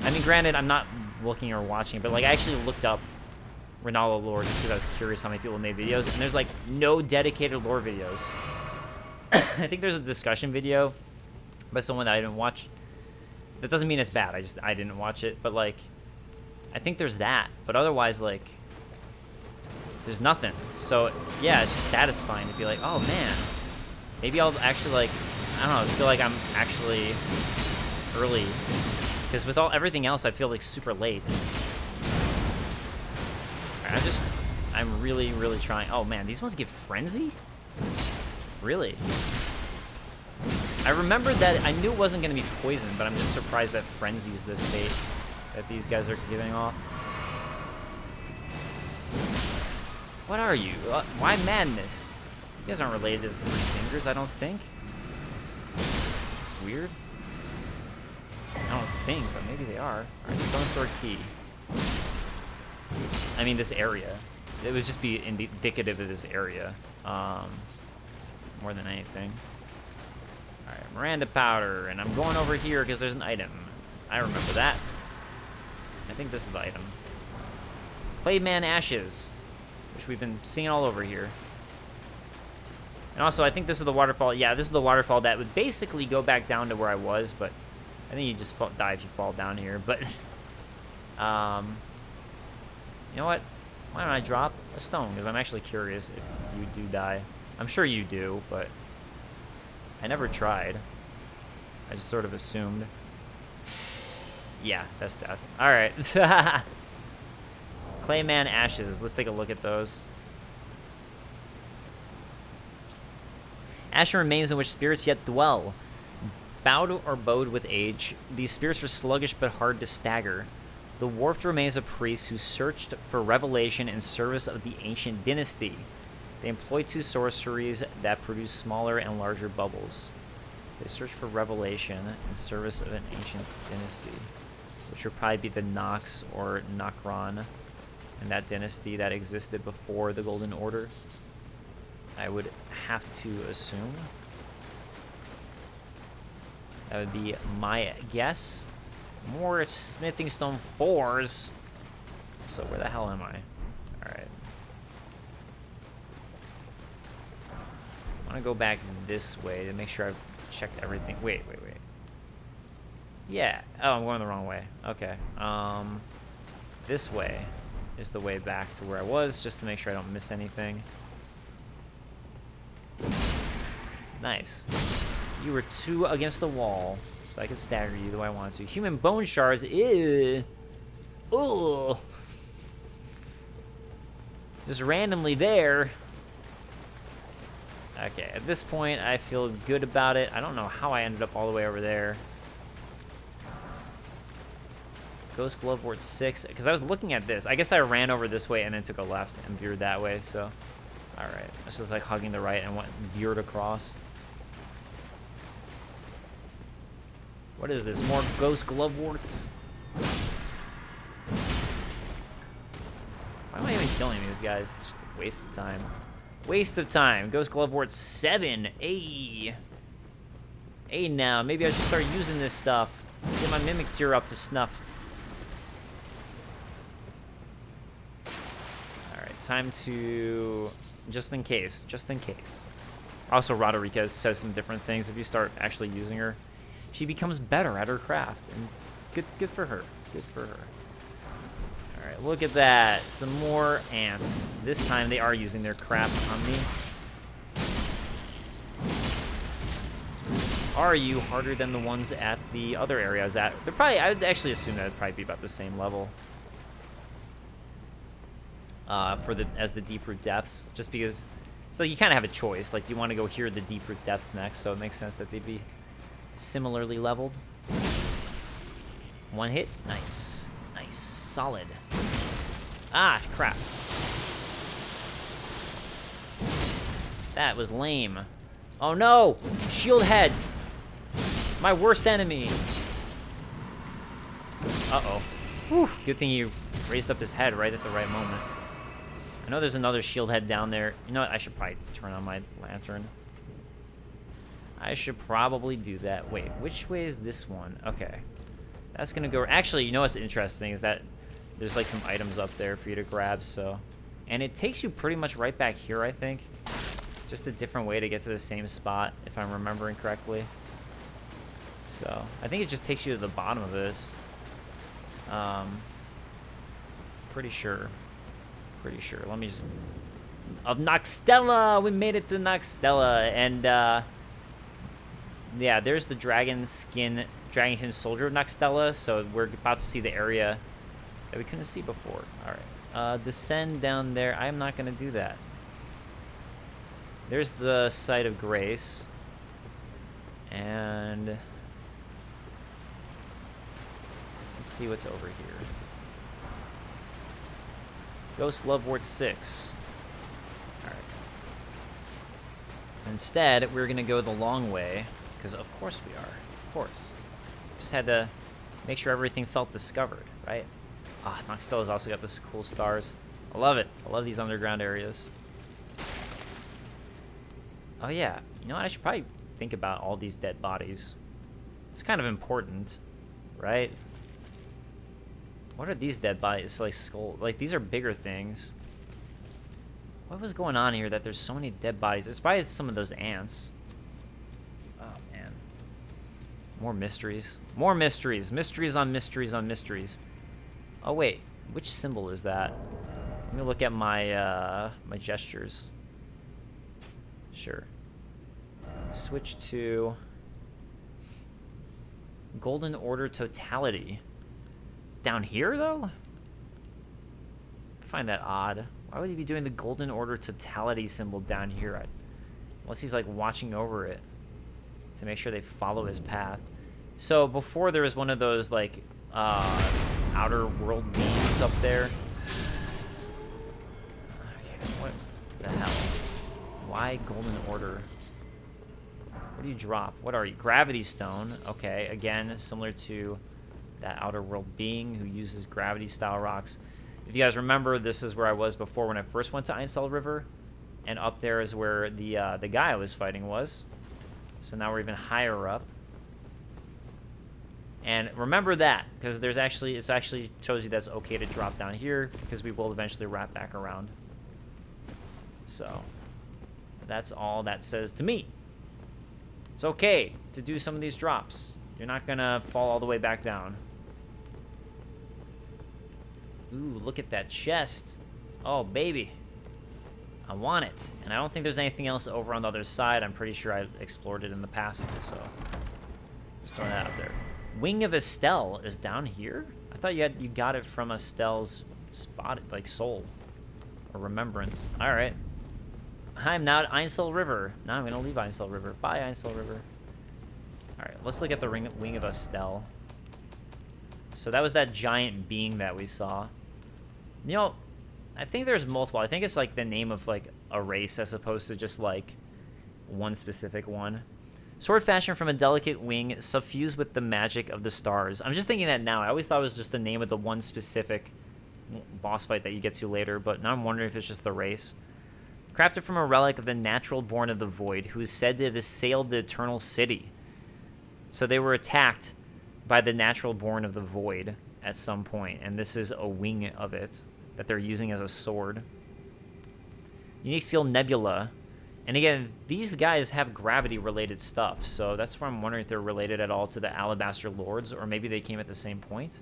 I mean, granted, I'm not looking or watching, but like I actually looked up Renala lore just because I was curious how many people made videos, and there's like no dedicated lore videos. I think there's a discussion video by someone that I didn't watch. That doesn't mean it's bad. I didn't watch it, but like I think there's that. But otherwise, like there's nothing. So, yeah, it's just satisfying to be like, oh, man. Maybe I'll actually, like, I don't know, feel like I'm actually early. Because with everything else, I feel like super late. All right, I'm really, really trying. Oh, man, these ones give Frenzy? Really? I remembered that I knew it wasn't going to be poison, but I'm just surprised that Frenzy's the state that these guys are giving off. What are you? Why madness? You guys aren't related to Three Fingers, I don't think. It's weird. I don't think, but maybe they are. Alright, Stone Sword Key. I mean, this area. It would just be indicative of this area. More than anything. Alright, Miranda Powder, and I'm going over here because there's an item. I remember that. I think this is the item. Clayman Ashes, which we've been seeing all over here. And also, I think this is the waterfall. Yeah, this is the waterfall that would basically go back down to where I was, but I think you just die if you fall down here. But, you know what? Why don't I drop a stone? Because I'm actually curious if you do die. I'm sure you do, but I never tried. I just sort of assumed. Yeah, that's death. All right. Clayman Ashes. Let's take a look at those. Ashen remains in which spirits yet dwell. Bowed or bowed with age, these spirits are sluggish but hard to stagger. The warped remains of priests who searched for revelation in service of the ancient dynasty. They employ two sorceries that produce smaller and larger bubbles. So they search for revelation in service of an ancient dynasty, which would probably be the Nox or Nokron, and that dynasty that existed before the Golden Order. I would have to assume. That would be my guess. More smithing stone 4s. So where the hell am I? Alright. I want to go back this way to make sure I've checked everything. Wait. Yeah. Oh, I'm going the wrong way. Okay. This way is the way back to where I was, just to make sure I don't miss anything. Nice. You were two against the wall, so I could stagger you the way I wanted to. Human bone shards. Ew. Ugh. Just randomly there. Okay, at this point, I feel good about it. I don't know how I ended up all the way over there. Ghost Glove Ward 6, because I was looking at this. I guess I ran over this way and then took a left and veered that way, so. Alright, it's just like hugging the right and veered across. What is this? More Ghost Glove Warts? Why am I even killing these guys? It's just a waste of time. Waste of time. Ghost Glove Wart 7. Hey now. Maybe I should start using this stuff. Get my Mimic Tier up to snuff. Alright, time to... Just in case. Also, Roderica says some different things if you start actually using her. She becomes better at her craft. And good for her. Alright, look at that. Some more ants. This time they are using their crap on me. Are you harder than the ones at the other area I was at? They're probably, I would actually assume that it'd probably be about the same level. As the Deep Root Deaths, just because so you kind of have a choice. Like, you want to go here the Deep Root Deaths next, so it makes sense that they'd be similarly leveled. One hit, nice, solid. Ah, crap. That was lame. Oh no, shield heads, my worst enemy. Uh-oh. Whew. Good thing he raised up his head right at the right moment. I know there's another shield head down there. You know what? I should probably turn on my lantern. I should probably do that. Wait, which way is this one? Okay. That's gonna go... Actually, you know what's interesting is that there's like some items up there for you to grab, so... And it takes you pretty much right back here, I think. Just a different way to get to the same spot, if I'm remembering correctly. So, I think it just takes you to the bottom of this. Pretty sure. Pretty sure. Let me just... Of Nokstella! We made it to Nokstella! And, yeah, there's the Dragonkin Soldier of Nokstella, so we're about to see the area that we couldn't see before. Alright. Descend down there. I'm not going to do that. There's the Site of Grace. And... let's see what's over here. Ghost Lovewort 6. Alright. Instead, we're going to go the long way, because of course we are. Of course. Just had to make sure everything felt discovered, right? Ah, Nokstella's also got this cool stars. I love it. I love these underground areas. Oh yeah, you know what? I should probably think about all these dead bodies. It's kind of important, right? What are these dead bodies? Like skull, like these are bigger things. What was going on here that there's so many dead bodies? It's probably some of those ants. Oh man. More mysteries. More mysteries. Mysteries on mysteries on mysteries. Oh wait, which symbol is that? Let me look at my my gestures. Sure. Switch to Golden Order Totality. Down here, though? I find that odd. Why would he be doing the Golden Order Totality symbol down here? Unless he's, like, watching over it to make sure they follow his path. So, before there was one of those, like, outer world beings up there. Okay, what the hell? Why Golden Order? What do you drop? What are you? Gravity Stone. Okay, again, similar to that outer world being who uses gravity-style rocks. If you guys remember, this is where I was before when I first went to Ainsel River. And up there is where the guy I was fighting was. So now we're even higher up. And remember that, because there's actually, it's actually shows you that's okay to drop down here, because we will eventually wrap back around. So, that's all that says to me. It's okay to do some of these drops. You're not gonna fall all the way back down. Ooh, look at that chest. Oh, baby. I want it. And I don't think there's anything else over on the other side. I'm pretty sure I explored it in the past, so just throwing that out there. Wing of Estelle is down here? I thought you got it from Estelle's spot, like soul or remembrance. All right. I'm now at Ainsel River. Now I'm gonna leave Ainsel River. Bye, Ainsel River. All right, let's look at the Wing of Estelle. So that was that giant being that we saw. You know, I think there's multiple. I think it's like the name of like a race as opposed to just like one specific one. Sword fashioned from a delicate wing, suffused with the magic of the stars. I'm just thinking that now. I always thought it was just the name of the one specific boss fight that you get to later, but now I'm wondering if it's just the race. Crafted from a relic of the natural born of the void, who is said to have assailed the eternal city. So they were attacked by the natural born of the void at some point, and this is a wing of it that they're using as a sword. Unique skill Nebula. And again, these guys have gravity-related stuff, so that's where I'm wondering if they're related at all to the Alabaster Lords, or maybe they came at the same point.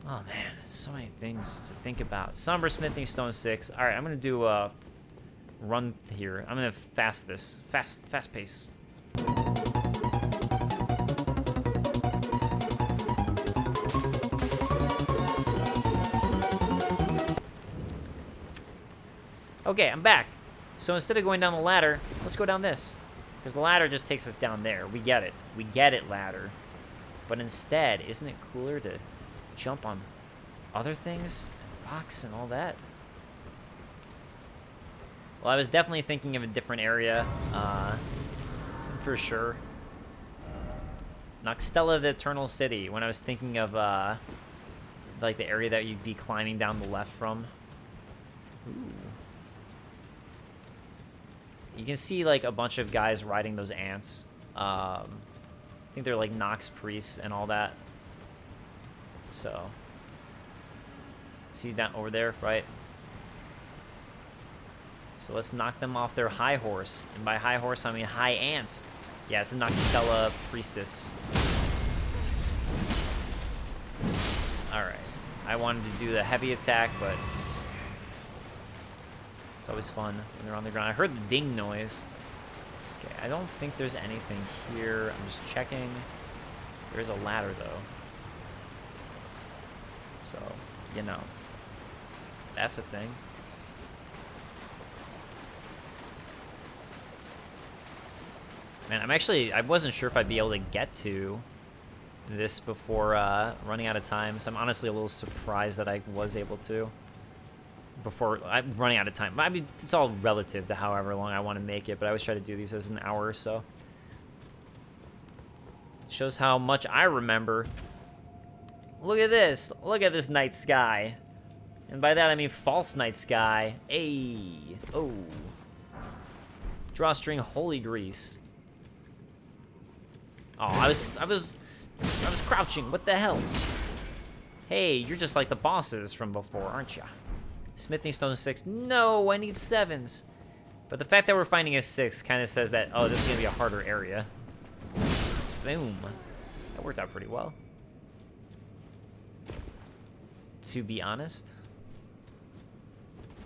Oh man, so many things to think about. Somber Smithing Stone 6. All right, I'm gonna do a run here. I'm gonna fast this, fast pace. Okay, I'm back. So instead of going down the ladder, let's go down this. Because the ladder just takes us down there. We get it. We get it, ladder. But instead, isn't it cooler to jump on other things? Rocks and all that? Well, I was definitely thinking of a different area. For sure. Nokstella, the Eternal City. When I was thinking of, like, the area that you'd be climbing down the left from. Ooh. You can see, like, a bunch of guys riding those ants. I think they're, like, Nox priests and all that. So. See that over there, right? So let's knock them off their high horse. And by high horse, I mean high ant. Yeah, it's a Nokstella priestess. Alright. I wanted to do the heavy attack, but it's always fun when they're on the ground. I heard the ding noise. Okay, I don't think there's anything here. I'm just checking. There is a ladder, though. So, you know, that's a thing. Man, I wasn't sure if I'd be able to get to this before running out of time, so I'm honestly a little surprised that I was able to before I'm running out of time. I mean, it's all relative to however long I want to make it, but I always try to do these as an hour or so. It shows how much I remember. Look at this. Look at this night sky. And by that I mean false night sky. Hey. Oh. Drawstring holy grease. Oh, I was crouching. What the hell? Hey, you're just like the bosses from before, aren't ya? Smithing stone 6. No, I need 7s. But the fact that we're finding a 6 kind of says that, oh, this is gonna be a harder area. Boom. That worked out pretty well, to be honest.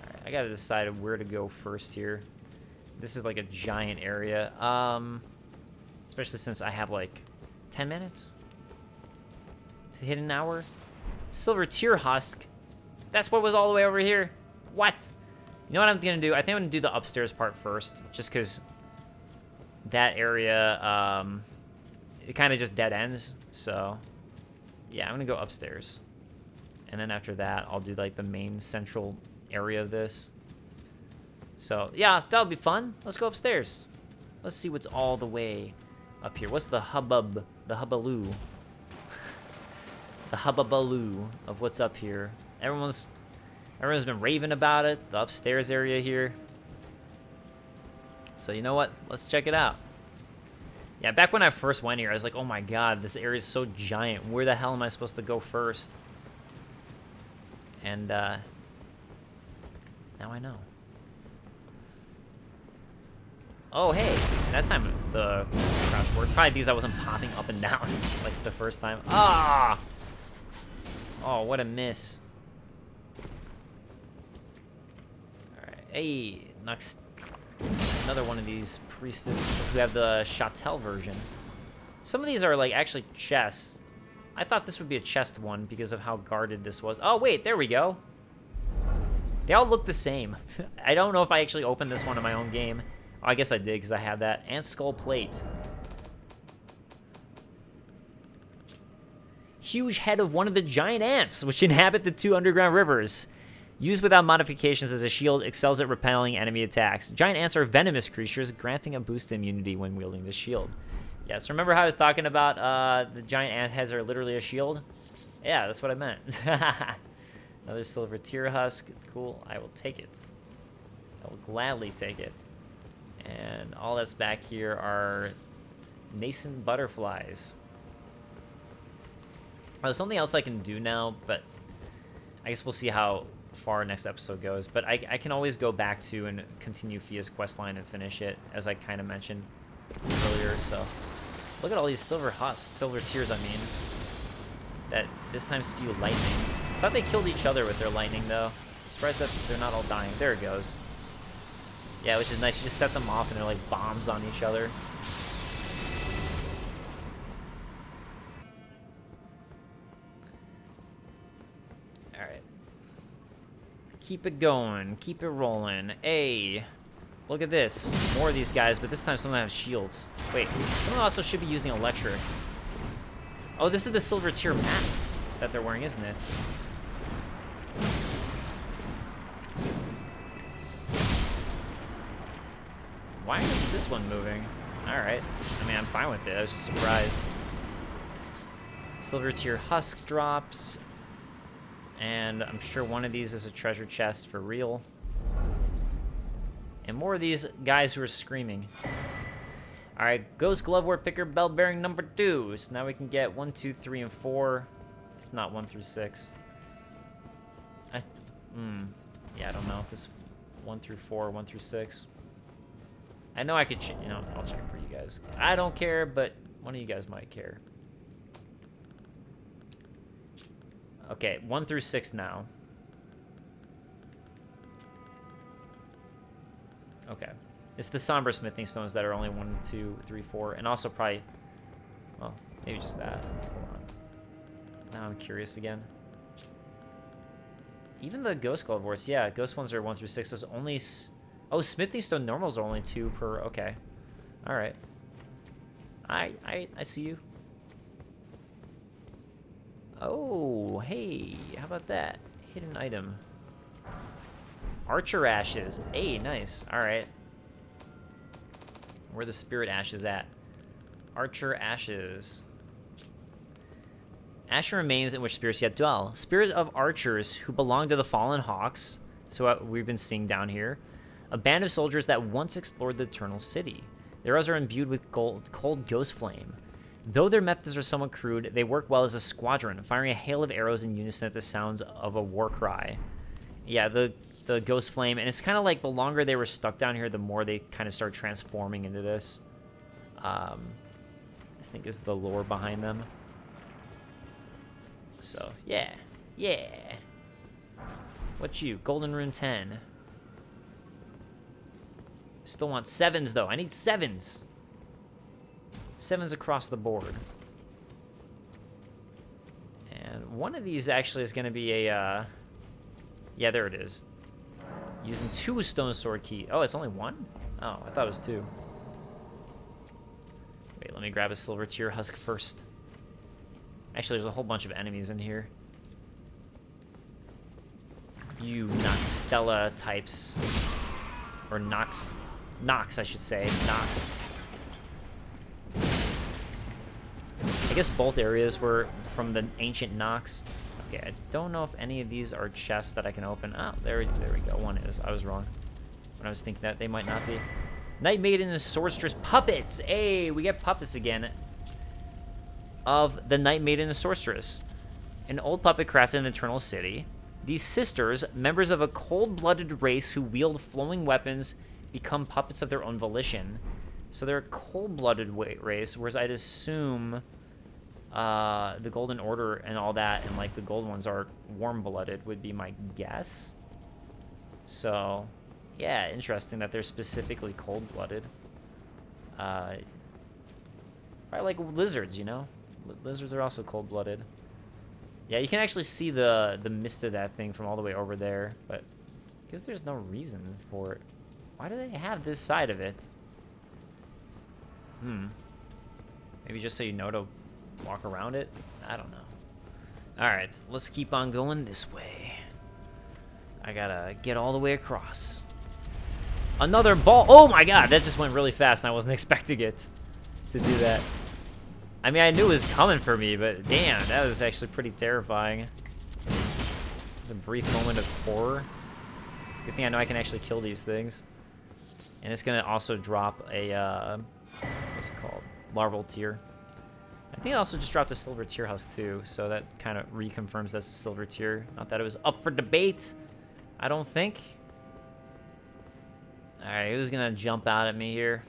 Alright, I gotta decide where to go first here. This is like a giant area. Especially since I have like 10 minutes to hit an hour. Silver Tear Husk. That's what was all the way over here. What? You know what I'm gonna do? I think I'm gonna do the upstairs part first, just because that area, it kind of just dead ends. So, yeah, I'm gonna go upstairs. And then after that, I'll do like the main central area of this. So, yeah, that'll be fun. Let's go upstairs. Let's see what's all the way up here. What's the hubbub, the hubbaloo? The hubbabaloo of what's up here. Everyone's been raving about it, the upstairs area here. So you know what? Let's check it out. Yeah, back when I first went here, I was like, oh my god, this area is so giant. Where the hell am I supposed to go first? And now I know. Oh, hey, that time the crouch worked. Probably because I wasn't popping up and down like the first time. Ah! Oh, what a miss. Alright, hey, next, another one of these priestesses who have the Châtel version. Some of these are like actually chests. I thought this would be a chest one because of how guarded this was. Oh, wait, there we go. They all look the same. I don't know if I actually opened this one in my own game. Oh, I guess I did because I have that. And skull plate. Huge head of one of the giant ants, which inhabit the 2 underground rivers. Used without modifications as a shield, excels at repelling enemy attacks. Giant ants are venomous creatures, granting a boost to immunity when wielding the shield. Yes, remember how I was talking about the giant ant heads are literally a shield? Yeah, that's what I meant. Another silver tear husk. Cool, I will take it. I will gladly take it. And all that's back here are nascent butterflies. There's something else I can do now, but I guess we'll see how far next episode goes. But I can always go back to and continue Fia's questline and finish it, as I kind of mentioned earlier. So look at all these silver tears, I mean, that this time spew lightning. I thought they killed each other with their lightning, though. I'm surprised that they're not all dying. There it goes. Yeah, which is nice. You just set them off and they're like bombs on each other. Alright. Keep it going. Keep it rolling. Hey, look at this. More of these guys, but this time some of them have shields. Wait, someone also should be using electric. Oh, this is the silver tear mask that they're wearing, isn't it? Why is this one moving? Alright. I mean, I'm fine with it. I was just surprised. Silver tier husk drops. And I'm sure one of these is a treasure chest for real. And more of these guys who are screaming. Alright, Ghost Glove War Picker Bell Bearing number 2. So now we can get 1, 2, 3, and 4. If not 1 through 6. Yeah, I don't know if this 1 through 4, 1 through 6. I know I could, I'll check for you guys. I don't care, but one of you guys might care. Okay, 1 through 6 now. Okay. It's the somber smithing stones that are only 1, 2, 3, 4, and also probably, well, maybe just that. Hold on. Now I'm curious again. Even the ghost glove warts, yeah, ghost ones are 1 through 6. Those only, oh, smithing stone normals are only 2 per. Okay, all right. I see you. Oh, hey, how about that? Hidden item. Archer ashes. Hey, nice. All right. Where are the spirit ashes at? Archer ashes. Ashen remains in which spirits yet dwell. Spirit of archers who belong to the fallen hawks. So we've been seeing down here. A band of soldiers that once explored the eternal city. Their eyes are imbued with cold ghost flame. Though their methods are somewhat crude, they work well as a squadron, firing a hail of arrows in unison at the sounds of a war cry. Yeah, the ghost flame, and it's kind of like the longer they were stuck down here, the more they kind of start transforming into this. I think is the lore behind them. So, yeah. Yeah. What you? Golden Rune 10. Still want 7s, though. I need 7s. 7s across the board. And one of these actually is going to be a, yeah, there it is. Using 2 stone sword key. Oh, it's only 1? Oh, I thought it was 2. Wait, let me grab a silver tear husk first. Actually, there's a whole bunch of enemies in here. You Nokstella types. Or Nox, I should say. Nox. I guess both areas were from the ancient Nox. Okay, I don't know if any of these are chests that I can open. Oh, there we go. One is. I was wrong when I was thinking that they might not be. Night Maiden and Sorceress puppets. Hey, we get puppets again. Of the Night Maiden and Sorceress, an old puppet crafted in the Eternal City. These sisters, members of a cold-blooded race who wield flowing weapons, become puppets of their own volition. So they're a cold-blooded race, whereas I'd assume the Golden Order and all that, and like the gold ones are warm-blooded, would be my guess. So, yeah, interesting that they're specifically cold-blooded. Probably like lizards, you know? Lizards are also cold-blooded. Yeah, you can actually see the mist of that thing from all the way over there, but because there's no reason for it. Why do they have this side of it? Maybe just so you know to walk around it? I don't know. Alright, let's keep on going this way. I gotta get all the way across. Another ball! Oh my god, that just went really fast and I wasn't expecting it to do that. I mean, I knew it was coming for me, but damn, that was actually pretty terrifying. It was a brief moment of horror. Good thing I know I can actually kill these things. And it's gonna also drop a, what's it called? Larval tear. I think it also just dropped a silver tear husk too, so that kind of reconfirms that's a silver tear. Not that it was up for debate, I don't think. Alright, who's gonna jump out at me here?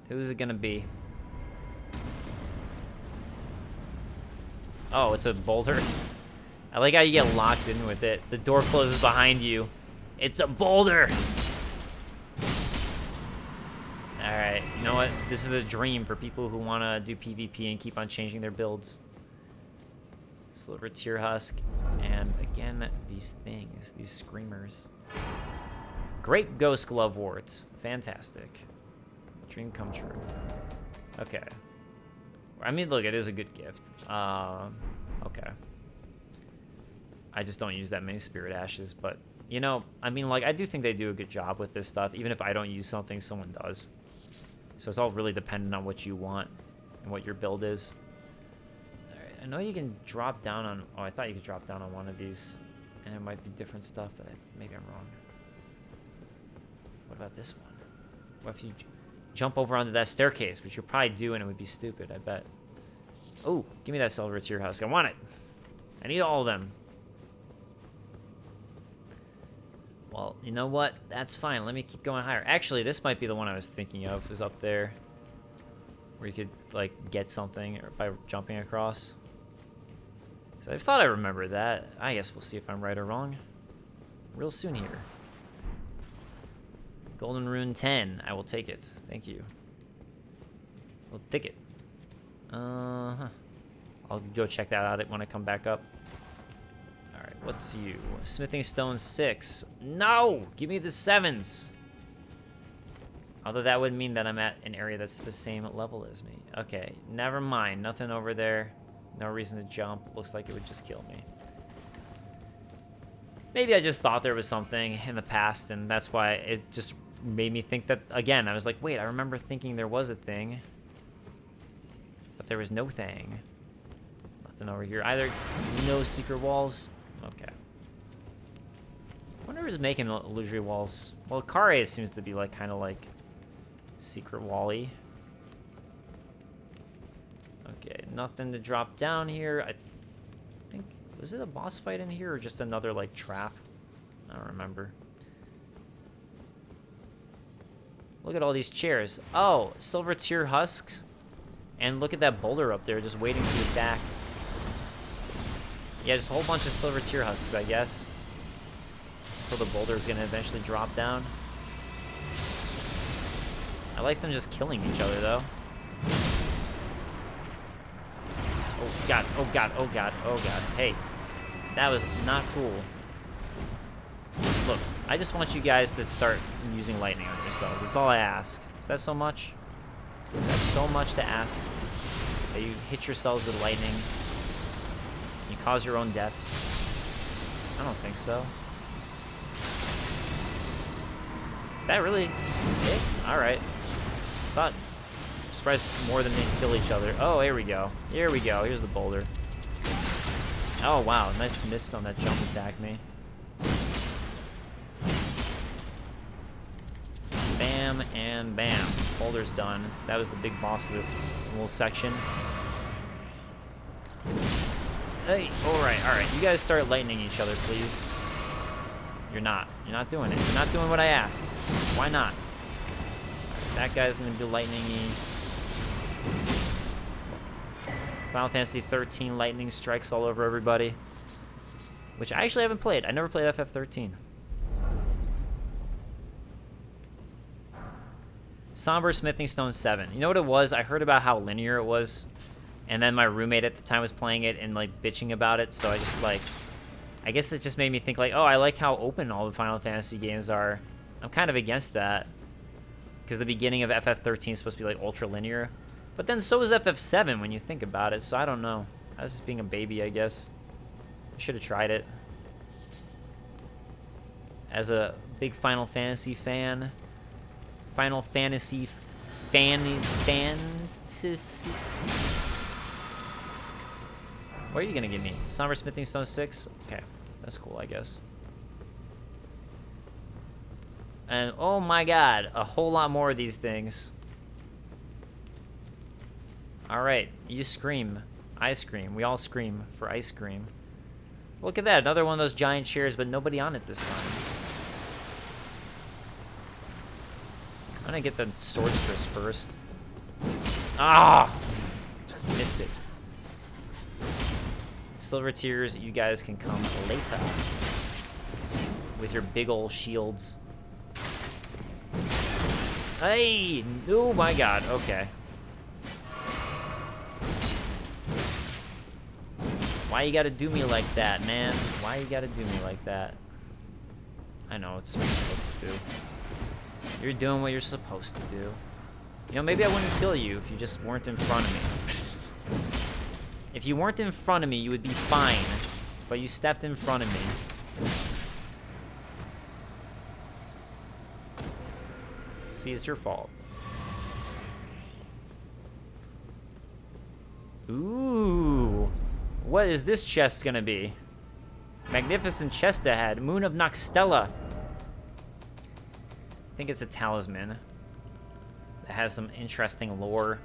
Who's it gonna be? Oh, it's a boulder. I like how you get locked in with it. The door closes behind you. It's a boulder! Alright, you know what? This is a dream for people who want to do PvP and keep on changing their builds. Silver tear husk. And again, these things. These screamers. Great ghost glove warts. Fantastic. Dream come true. Okay. I mean, look, it is a good gift. Okay. I just don't use that many spirit ashes, but, you know, I mean, like, I do think they do a good job with this stuff. Even if I don't use something, someone does. So it's all really dependent on what you want and what your build is. Alright, I know you can drop down on... Oh, I thought you could drop down on one of these. And it might be different stuff, but maybe I'm wrong. What about this one? What if you jump over onto that staircase, which you'll probably do, and it would be stupid, I bet. Oh, give me that silver tear husk. I want it. I need all of them. Well, you know what? That's fine. Let me keep going higher. Actually, this might be the one I was thinking of, is up there. Where you could, like, get something by jumping across. So I thought I remembered that. I guess we'll see if I'm right or wrong. Real soon here. Golden Rune 10. I will take it. Thank you. I'll take it. I'll go check that out when I come back up. Alright, what's you? Smithing Stone 6. No! Give me the 7s! Although that would mean that I'm at an area that's the same level as me. Okay, never mind. Nothing over there. No reason to jump. Looks like it would just kill me. Maybe I just thought there was something in the past, and that's why it just made me think that, again, I was like, wait, I remember thinking there was a thing. But there was no thing. Nothing over here either. No secret walls. Okay. I wonder who's making illusory walls. Well, Kare seems to be like kind of like secret wally. Okay, nothing to drop down here. I think, was it a boss fight in here or just another like trap? I don't remember. Look at all these chairs. Oh, silver tier husks. And look at that boulder up there just waiting to attack. Yeah, just a whole bunch of silver tier husks, I guess. So the boulder's gonna eventually drop down. I like them just killing each other, though. Oh, God. Oh, God. Oh, God. Oh, God. Hey. That was not cool. Look, I just want you guys to start using lightning on yourselves. That's all I ask. Is that so much? That's so much to ask. That you hit yourselves with lightning. You cause your own deaths. I don't think so. Is that really it? Alright. Thought. I'm surprised more than they kill each other. Oh, here we go. Here we go. Here's the boulder. Oh, wow. Nice miss on that jump attack me. Bam and bam. Boulder's done. That was the big boss of this little section. Hey, alright. You guys start lightning each other, please. You're not. You're not doing it. You're not doing what I asked. Why not? That guy's gonna do lightning-y. Final Fantasy 13 lightning strikes all over everybody. Which I actually haven't played. I never played FF13. Somber Smithing Stone 7. You know what it was? I heard about how linear it was. And then my roommate at the time was playing it and like bitching about it. So I just like... I guess it just made me think like, oh, I like how open all the Final Fantasy games are. I'm kind of against that. Because the beginning of FF13 is supposed to be like ultra linear. But then so is FF7 when you think about it. So I don't know. I was just being a baby, I guess. I should have tried it. As a big Final Fantasy fan. Final Fantasy fantasy. What are you gonna give me? Somber Smithing Stone 6? Okay, that's cool, I guess. And oh my god, a whole lot more of these things. Alright, you scream. I scream. We all scream for ice cream. Look at that, another one of those giant chairs, but nobody on it this time. I'm gonna get the swordstress first. Ah! Missed it. Silver Tears, you guys can come later. With your big ol' shields. Hey! Oh my god, okay. Why you gotta do me like that, man? Why you gotta do me like that? I know, it's what you're supposed to do. You're doing what you're supposed to do. You know, maybe I wouldn't kill you if you just weren't in front of me. If you weren't in front of me, you would be fine. But you stepped in front of me. See, it's your fault. Ooh. What is this chest gonna be? Magnificent chest ahead. Moon of Nokstella. I think it's a talisman that has some interesting lore.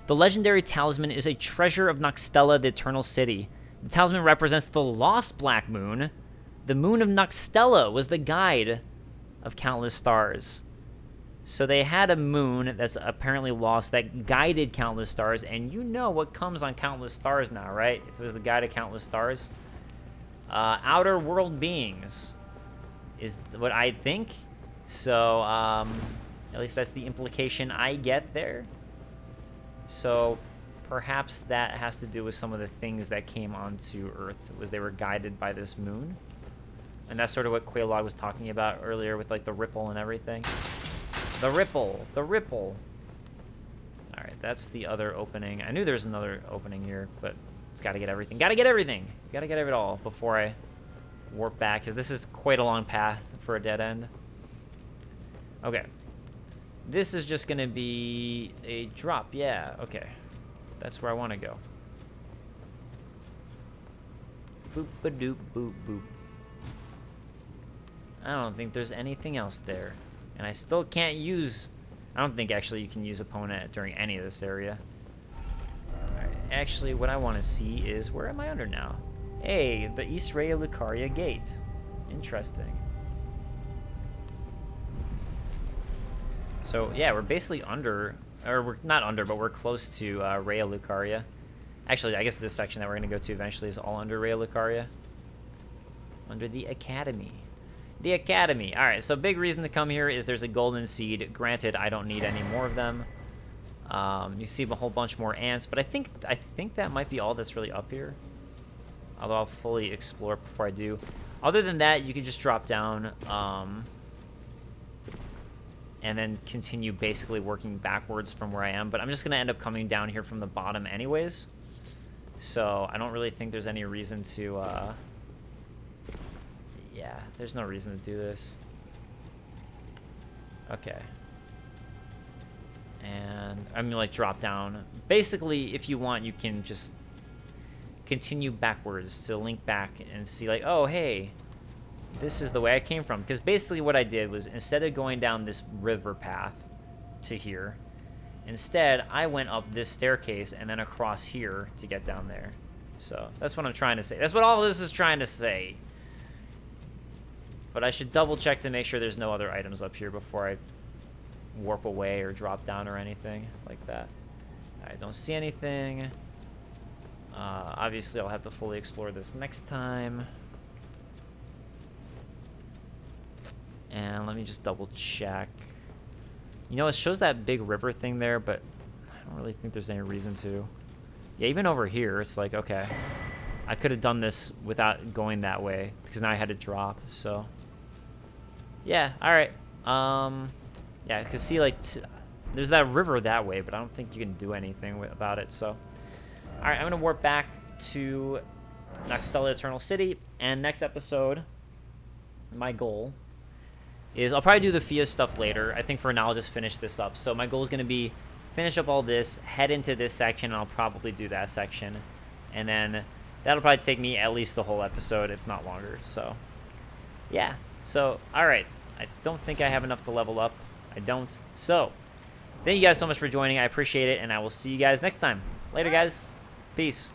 The legendary talisman is a treasure of Nokstella, the Eternal City. The talisman represents the lost Black Moon. The Moon of Nokstella was the guide of countless stars. So they had a moon that's apparently lost that guided countless stars, and you know what comes on countless stars now, right? If it was the guide of countless stars. Outer world beings is what I think. So, at least that's the implication I get there. So, perhaps that has to do with some of the things that came onto Earth, was they were guided by this moon. And that's sort of what Quaylog was talking about earlier with, like, the ripple and everything. The ripple! The ripple! Alright, that's the other opening. I knew there was another opening here, but it's gotta get everything. Gotta get everything! Gotta get it all before I warp back, because this is quite a long path for a dead end. Okay. This is just gonna be a drop. Yeah, okay. That's where I want to go. Boop-a-doop, boop, boop. I don't think there's anything else there. And I still can't use... I don't think, actually, you can use opponent during any of this area. Alright, actually, what I want to see is... Where am I under now? Hey, the East Ray of Lucaria Gate. Interesting. So, yeah, we're basically under... Or we're not under, but we're close to Ray of Lucaria. Actually, I guess this section that we're going to go to eventually is all under Ray of Lucaria. Under the Academy. The Academy. Alright, so big reason to come here is there's a golden seed. Granted, I don't need any more of them. You see a whole bunch more ants, but I think that might be all that's really up here. Although I'll fully explore before I do. Other than that, you can just drop down and then continue basically working backwards from where I am. But I'm just going to end up coming down here from the bottom anyways. So I don't really think there's any reason to... Yeah, there's no reason to do this. Okay. And I'm gonna, like, drop down. Basically, if you want, you can just continue backwards to link back and see, like, oh, hey, this is the way I came from. Because basically what I did was, instead of going down this river path to here, instead, I went up this staircase and then across here to get down there. So, that's what I'm trying to say. That's what all this is trying to say. But I should double check to make sure there's no other items up here before I warp away or drop down or anything like that. I don't see anything. Obviously, I'll have to fully explore this next time. And let me just double check. You know, it shows that big river thing there, but I don't really think there's any reason to. Yeah, even over here, it's like, okay. I could have done this without going that way, because now I had to drop, so... Yeah, alright. Yeah, because see, like, there's that river that way, but I don't think you can do anything about it, so... Alright, I'm going to warp back to Nokstella Eternal City, and next episode, my goal is... I'll probably do the Fia stuff later. I think for now I'll just finish this up. So my goal is going to be finish up all this, head into this section, and I'll probably do that section. And then that'll probably take me at least the whole episode, if not longer, so... Yeah. So, alright. I don't think I have enough to level up. I don't. So, thank you guys so much for joining. I appreciate it, and I will see you guys next time. Later, guys. Peace.